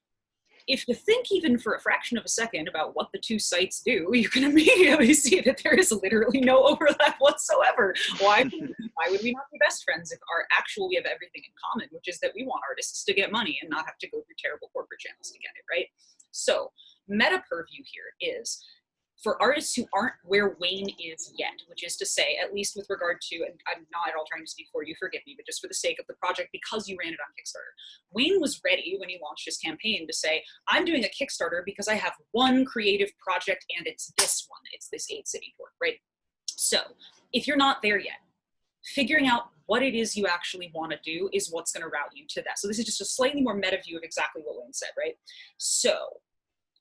if you think even for a fraction of a second about what the two sites do, you can immediately see that there is literally no overlap whatsoever. Why would we not be best friends if we have everything in common, which is that we want artists to get money and not have to go through terrible corporate channels to get it, right? So meta purview here is for artists who aren't where Wayne is yet, which is to say, at least with regard to, and I'm not at all trying to speak for you, forgive me, but just for the sake of the project, because you ran it on Kickstarter, Wayne was ready when he launched his campaign to say, I'm doing a Kickstarter because I have one creative project and it's this one. It's this 8-city tour, right? So if you're not there yet, figuring out what it is you actually want to do is what's going to route you to that. So this is just a slightly more meta view of exactly what Wayne said, right? So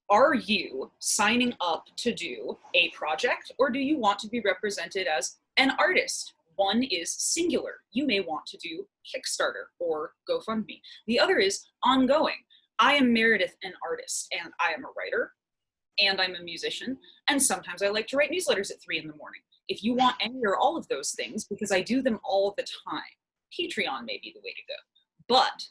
are you signing up to do a project, or do you want to be represented as an artist? One is singular. You may want to do Kickstarter or GoFundMe. The other is ongoing. I am Meredith, an artist, and I am a writer, and I'm a musician, and sometimes I like to write newsletters at 3 a.m. If you want any or all of those things, because I do them all the time, Patreon may be the way to go. But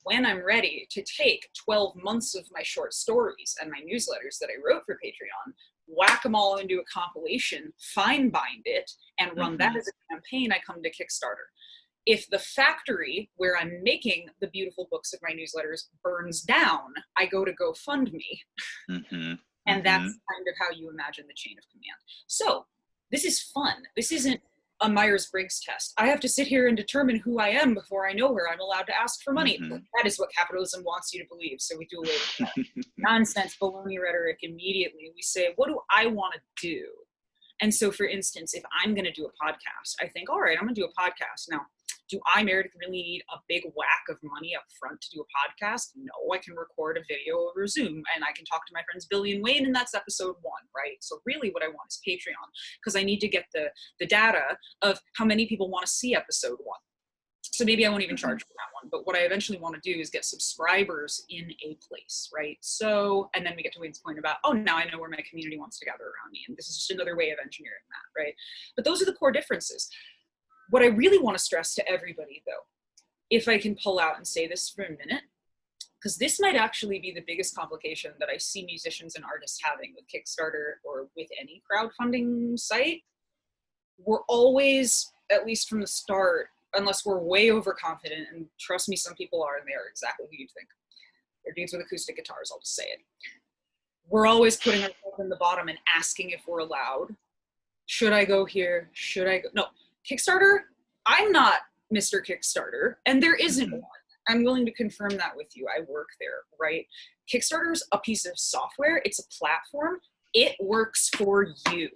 when I'm ready to take 12 months of my short stories and my newsletters that I wrote for Patreon, whack them all into a compilation, fine bind it, and run that as a campaign, I come to Kickstarter. If the factory where I'm making the beautiful books of my newsletters burns down, I go to GoFundMe. And that's kind of how you imagine the chain of command. So this is fun. This isn't a Myers-Briggs test. I have to sit here and determine who I am before I know where I'm allowed to ask for money. That is what capitalism wants you to believe. So we do away with that nonsense, baloney rhetoric immediately. We say, what do I want to do? And so, for instance, if I'm going to do a podcast, I think, all right, I'm going to do a podcast. Now, do I, Meredith, really need a big whack of money up front to do a podcast? No, I can record a video over Zoom and I can talk to my friends Billy and Wayne, and that's episode 1, right? So really what I want is Patreon, because I need to get the data of how many people want to see episode 1. So maybe I won't even charge for that one, but what I eventually want to do is get subscribers in a place, right? So, and then we get to Wayne's point about, oh, now I know where my community wants to gather around me, and this is just another way of engineering that, right? But those are the core differences. What I really want to stress to everybody, though, if I can pull out and say this for a minute, because this might actually be the biggest complication that I see musicians and artists having with Kickstarter or with any crowdfunding site. We're always, at least from the start, unless we're way overconfident, and trust me, some people are, and they are exactly who you'd think. They're dudes with acoustic guitars, I'll just say it. We're always putting ourselves in the bottom and asking if we're allowed. Should I go here? Should I go? No. Kickstarter, I'm not Mr. Kickstarter, and there isn't one. I'm willing to confirm that with you. I work there, right? Kickstarter's a piece of software. It's a platform. It works for you.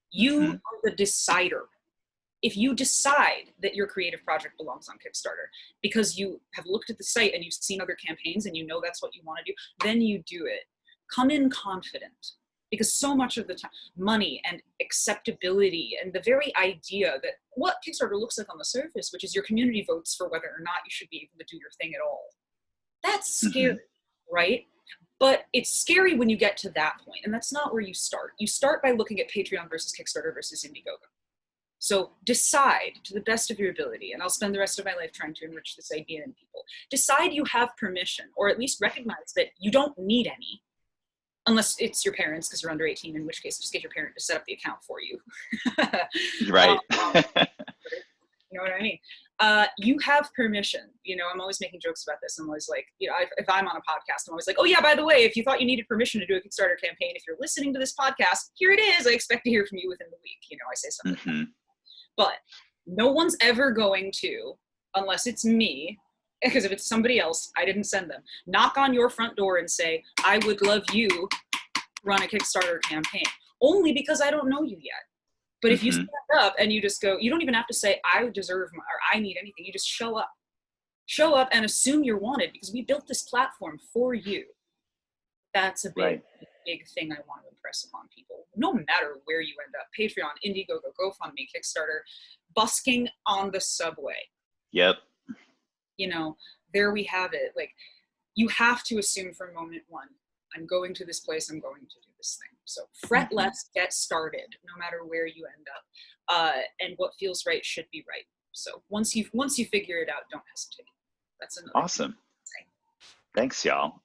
You are the decider. If you decide that your creative project belongs on Kickstarter because you have looked at the site and you've seen other campaigns and you know that's what you want to do, then you do it. Come in confident. Because so much of the time, money and acceptability and the very idea that what Kickstarter looks like on the surface, which is your community votes for whether or not you should be able to do your thing at all. That's scary, right? But it's scary when you get to that point, and that's not where you start. You start by looking at Patreon versus Kickstarter versus Indiegogo. So decide to the best of your ability, and I'll spend the rest of my life trying to enrich this idea in people. Decide you have permission, or at least recognize that you don't need any. Unless it's your parents, because you're under 18, in which case just get your parent to set up the account for you. Right. You know what I mean? You have permission. You know, I'm always making jokes about this. I'm always like, you know, if I'm on a podcast, I'm always like, oh yeah, by the way, if you thought you needed permission to do a Kickstarter campaign, if you're listening to this podcast, here it is. I expect to hear from you within the week. You know, I say something like that. But no one's ever going to, unless it's me, because if it's somebody else, I didn't send them, knock on your front door and say, I would love you to run a Kickstarter campaign, only because I don't know you yet. But if you stand up and you just go, you don't even have to say, I deserve or I need anything. You just show up. Show up and assume you're wanted, because we built this platform for you. That's a Right. big thing I want to impress upon people. No matter where you end up, Patreon, Indiegogo, GoFundMe, Kickstarter, busking on the subway. Yep. You know, there we have it. Like, you have to assume from moment one, I'm going to this place, I'm going to do this thing. So fret less, get started, no matter where you end up. And what feels right should be right. So once you figure it out, don't hesitate. That's another Awesome. thing to say. Thanks, y'all.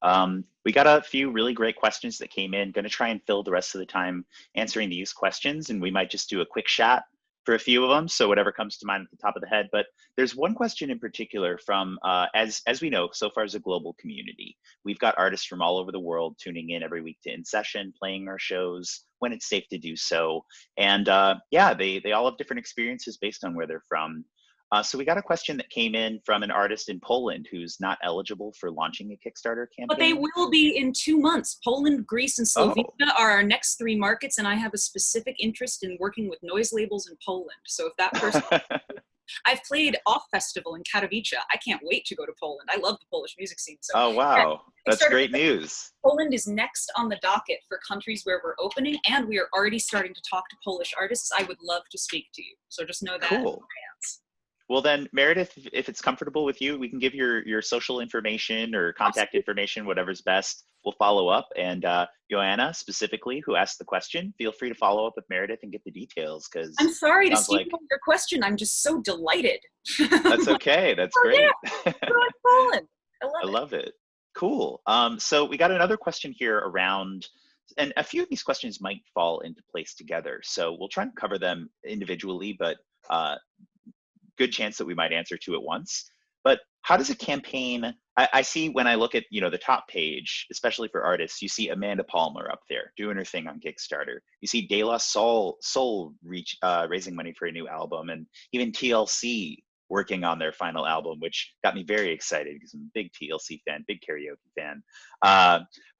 We got a few really great questions that came in. Going to try and fill the rest of the time answering these questions, and we might just do a quick chat for a few of them. So whatever comes to mind at the top of the head. But there's one question in particular from, as we know, Sofar is a global community. We've got artists from all over the world tuning in every week to In Session, playing our shows when it's safe to do so. And yeah, they all have different experiences based on where they're from. So we got a question that came in from an artist in Poland who's not eligible for launching a Kickstarter campaign. But they will be in 2 months. Poland, Greece, and Slovenia are our next 3 markets, and I have a specific interest in working with noise labels in Poland. So if that person, I've played Off Festival in Katowice. I can't wait to go to Poland. I love the Polish music scene. So oh, wow. That's great news. Poland is next on the docket for countries where we're opening, and we are already starting to talk to Polish artists. I would love to speak to you. So just know that. Cool. Well then, Meredith, if it's comfortable with you, we can give your social information or contact information, whatever's best. We'll follow up. And Joanna, specifically, who asked the question, feel free to follow up with Meredith and get the details. Because I'm sorry to steal your question. I'm just so delighted. That's okay. That's great. Yeah. Poland. I love it. Cool. So we got another question here around, and a few of these questions might fall into place together. So we'll try and cover them individually, but good chance that we might answer 2 at once. But how does a campaign, I see when I look at, the top page, especially for artists, you see Amanda Palmer up there doing her thing on Kickstarter. You see De La Soul raising money for a new album, and even TLC working on their final album, which got me very excited because I'm a big TLC fan, big karaoke fan.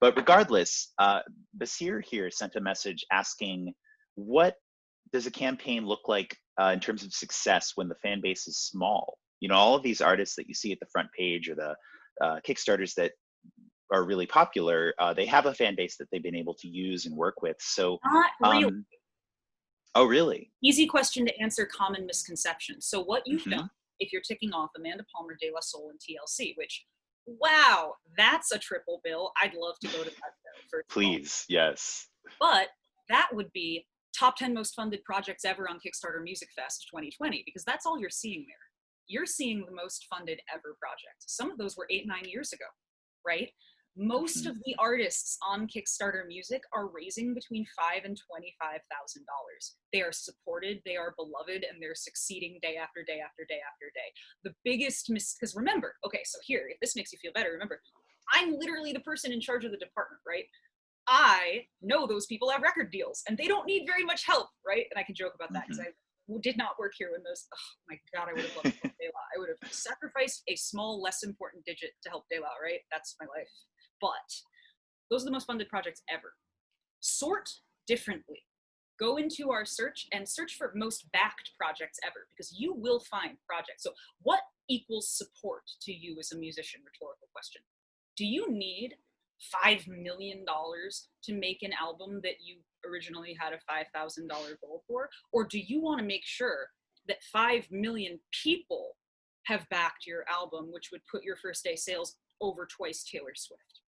But regardless, Basir here sent a message asking, what does a campaign look like in terms of success when the fan base is small? All of these artists that you see at the front page or the Kickstarters that are really popular, they have a fan base that they've been able to use and work with. So, not really. Oh, really? Easy question to answer, common misconception. So what you've done, if you're ticking off Amanda Palmer, De La Soul, and TLC, which, wow, that's a triple bill. I'd love to go to that show. Please, yes. But that would be top 10 most funded projects ever on Kickstarter Music Fest 2020, because that's all you're seeing there. You're seeing the most funded ever projects. Some of those were 8-9 years ago, right? Most of the artists on Kickstarter Music are raising between $5,000 and $25,000. They are supported, they are beloved, and they're succeeding day after day after day after day. The biggest because remember, okay, so here, if this makes you feel better, remember, I'm literally the person in charge of the department, right? I know those people have record deals and they don't need very much help, right? And I can joke about that because I did not work here when those, oh my God, I would have loved to help De La. I would have sacrificed a small, less important digit to help De La, right? That's my life. But those are the most funded projects ever. Sort differently. Go into our search and search for most backed projects ever, because you will find projects. So what equals support to you as a musician? Rhetorical question. Do you need $5 million to make an album that you originally had a $5,000 goal for? Or do you want to make sure that 5 million people have backed your album, which would put your first day sales over twice Taylor Swift?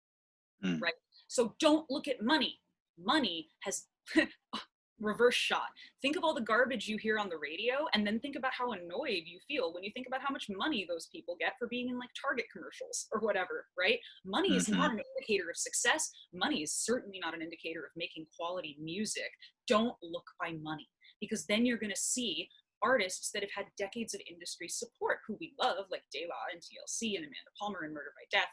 Right? So don't look at money. Money has reverse shot. Think of all the garbage you hear on the radio, and then think about how annoyed you feel when you think about how much money those people get for being in like Target commercials or whatever, right? Money is not an indicator of success. Money is certainly not an indicator of making quality music. Don't look by money, because then you're going to see artists that have had decades of industry support who we love, like De La and TLC and Amanda Palmer and Murder by Death,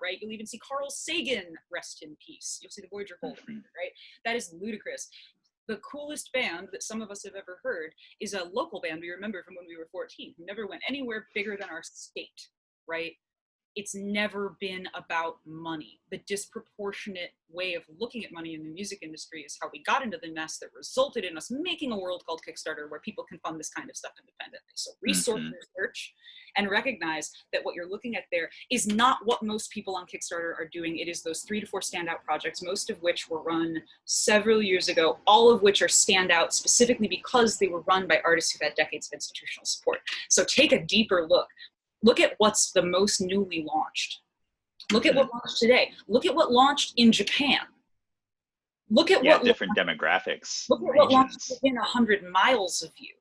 right? You'll even see Carl Sagan, rest in peace. You'll see the Voyager Golden record, right? That is ludicrous. The coolest band that some of us have ever heard is a local band we remember from when we were 14, who never went anywhere bigger than our state, right? it's never been about money. The disproportionate way of looking at money in the music industry is how we got into the mess that resulted in us making a world called Kickstarter where people can fund this kind of stuff independently. So resource research and recognize that what you're looking at there is not what most people on Kickstarter are doing. It is those 3 to 4 standout projects, most of which were run several years ago, all of which are standout specifically because they were run by artists who've had decades of institutional support. So take a deeper look. Look at what's the most newly launched. Look at what launched today. Look at what launched in Japan. Look at what different demographics. Look at what launched within 100 miles of you.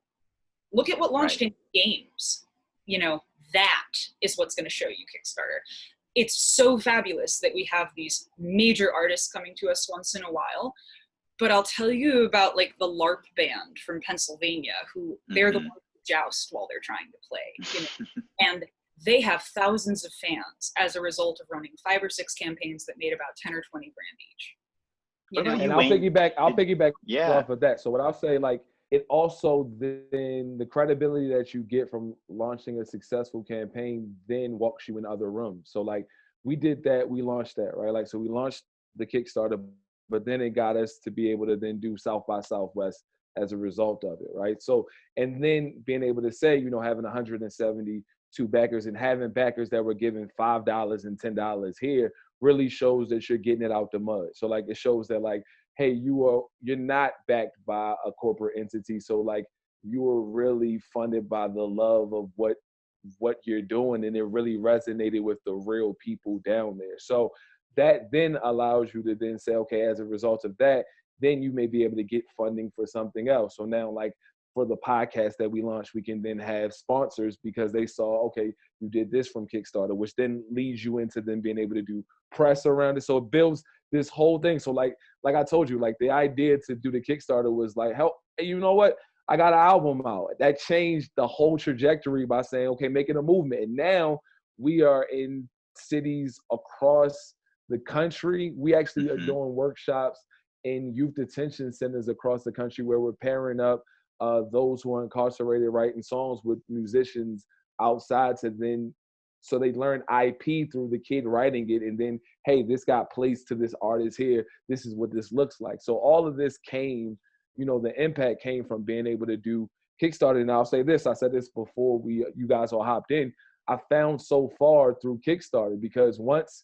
Look at what launched in games. You know, that is what's going to show you Kickstarter. It's so fabulous that we have these major artists coming to us once in a while. But I'll tell you about like the LARP band from Pennsylvania, who they're the ones who joust while they're trying to play. You know? And they have thousands of fans as a result of running 5 or 6 campaigns that made about 10 or 20 grand each. You know? And I'll piggyback off of that. So what I'll say, like, it also then the credibility that you get from launching a successful campaign then walks you in other rooms. So like we did that, we launched that, right? Like, so we launched the Kickstarter, but then it got us to be able to then do South by Southwest as a result of it, right? So, and then being able to say, you know, having 172 backers and having backers that were giving $5 and $10 here really shows that you're getting it out the mud. So like, it shows that like, hey, you're not backed by a corporate entity. So like, you are really funded by the love of what you're doing, and it really resonated with the real people down there. So that then allows you to then say, okay, as a result of that, then you may be able to get funding for something else. So now, like for the podcast that we launched, we can then have sponsors because they saw, okay, you did this from Kickstarter, which then leads you into them being able to do press around it. So it builds this whole thing. So like I told you, like the idea to do the Kickstarter was like, hey, you know what? I got an album out. That changed the whole trajectory by saying, okay, making a movement. And now we are in cities across the country. We actually are doing workshops in youth detention centers across the country where we're pairing up those who are incarcerated writing songs with musicians outside to then, so they learn IP through the kid writing it, and then, hey, this got placed to this artist here. This is what this looks like. So all of this came, you know, the impact came from being able to do Kickstarter. And I'll say this, I said this before you guys all hopped in. I found Sofar through Kickstarter, because once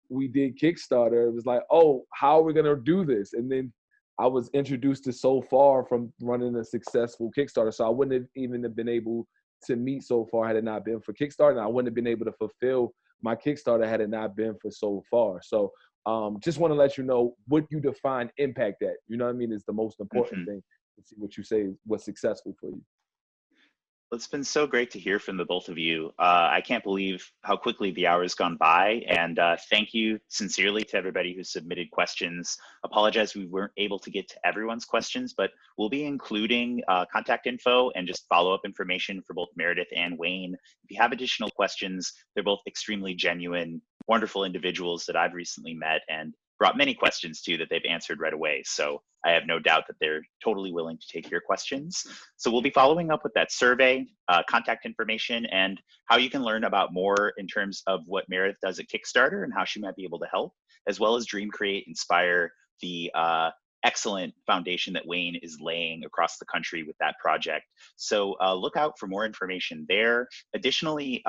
we did Kickstarter, it was like, oh, how are we gonna do this? And then I was introduced to Sofar from running a successful Kickstarter. So I wouldn't have even been able to meet Sofar had it not been for Kickstarter. And I wouldn't have been able to fulfill my Kickstarter had it not been for Sofar. So just want to let you know what you define impact at. You know what I mean? Is the most important thing to see what you say was successful for you. It's been so great to hear from the both of you. I can't believe how quickly the hour has gone by, and thank you sincerely to everybody who submitted questions. Apologize we weren't able to get to everyone's questions, but we'll be including contact info and just follow-up information for both Meredith and Wayne. If you have additional questions, they're both extremely genuine, wonderful individuals that I've recently met and brought many questions to that they've answered right away. So I have no doubt that they're totally willing to take your questions. So we'll be following up with that survey, contact information, and how you can learn about more in terms of what Meredith does at Kickstarter and how she might be able to help, as well as Dream, Create, Inspire, the excellent foundation that Wayne is laying across the country with that project. So look out for more information there. Additionally,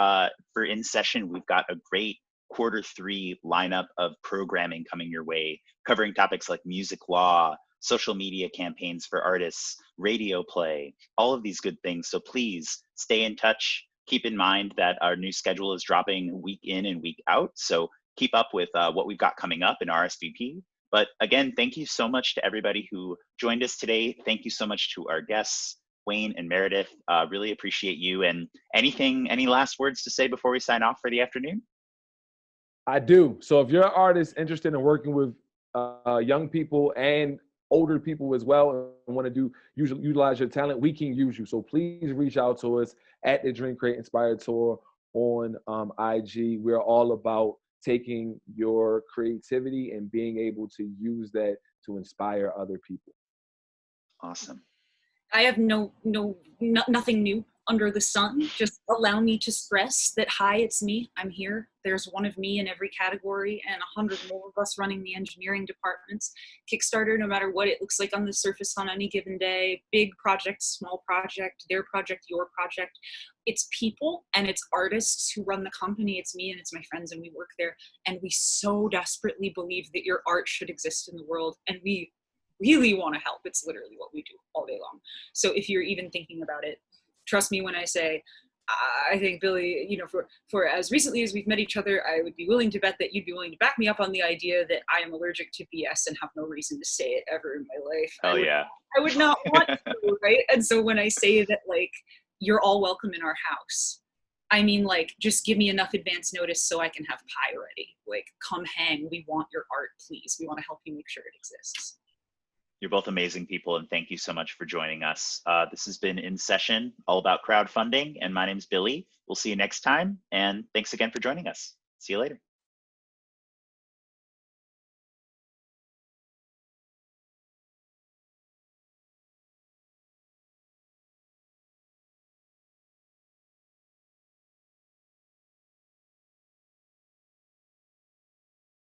for In Session, we've got a great Q3 lineup of programming coming your way, covering topics like music law, social media campaigns for artists, radio play, all of these good things. So please stay in touch. Keep in mind that our new schedule is dropping week in and week out. So keep up with what we've got coming up in RSVP. But again, thank you so much to everybody who joined us today. Thank you so much to our guests, Wayne and Meredith. Really appreciate you. And any last words to say before we sign off for the afternoon? I do. So if you're an artist interested in working with young people and older people as well and want to utilize your talent, we can use you. So please reach out to us at the Dream, Create, Inspire Tour on IG. We're all about taking your creativity and being able to use that to inspire other people. Awesome. I have nothing new under the sun. Just allow me to stress that, hi, it's me, I'm here. There's one of me in every category and 100 more of us running the engineering departments. Kickstarter, no matter what it looks like on the surface on any given day, big project, small project, their project, your project, it's people and it's artists who run the company. It's me and it's my friends and we work there. And we so desperately believe that your art should exist in the world. And we really want to help. It's literally what we do all day long. So if you're even thinking about it, trust me when I say, I think Billy, you know, for as recently as we've met each other, I would be willing to bet that you'd be willing to back me up on the idea that I am allergic to BS and have no reason to say it ever in my life. Oh, yeah. I would not want to, right? And so when I say that, like, you're all welcome in our house, I mean, like, just give me enough advance notice so I can have pie ready. Like, come hang. We want your art, please. We want to help you make sure it exists. You're both amazing people, and thank you so much for joining us. This has been In Session, all about crowdfunding, and my name's Billy. We'll see you next time, and thanks again for joining us. See you later.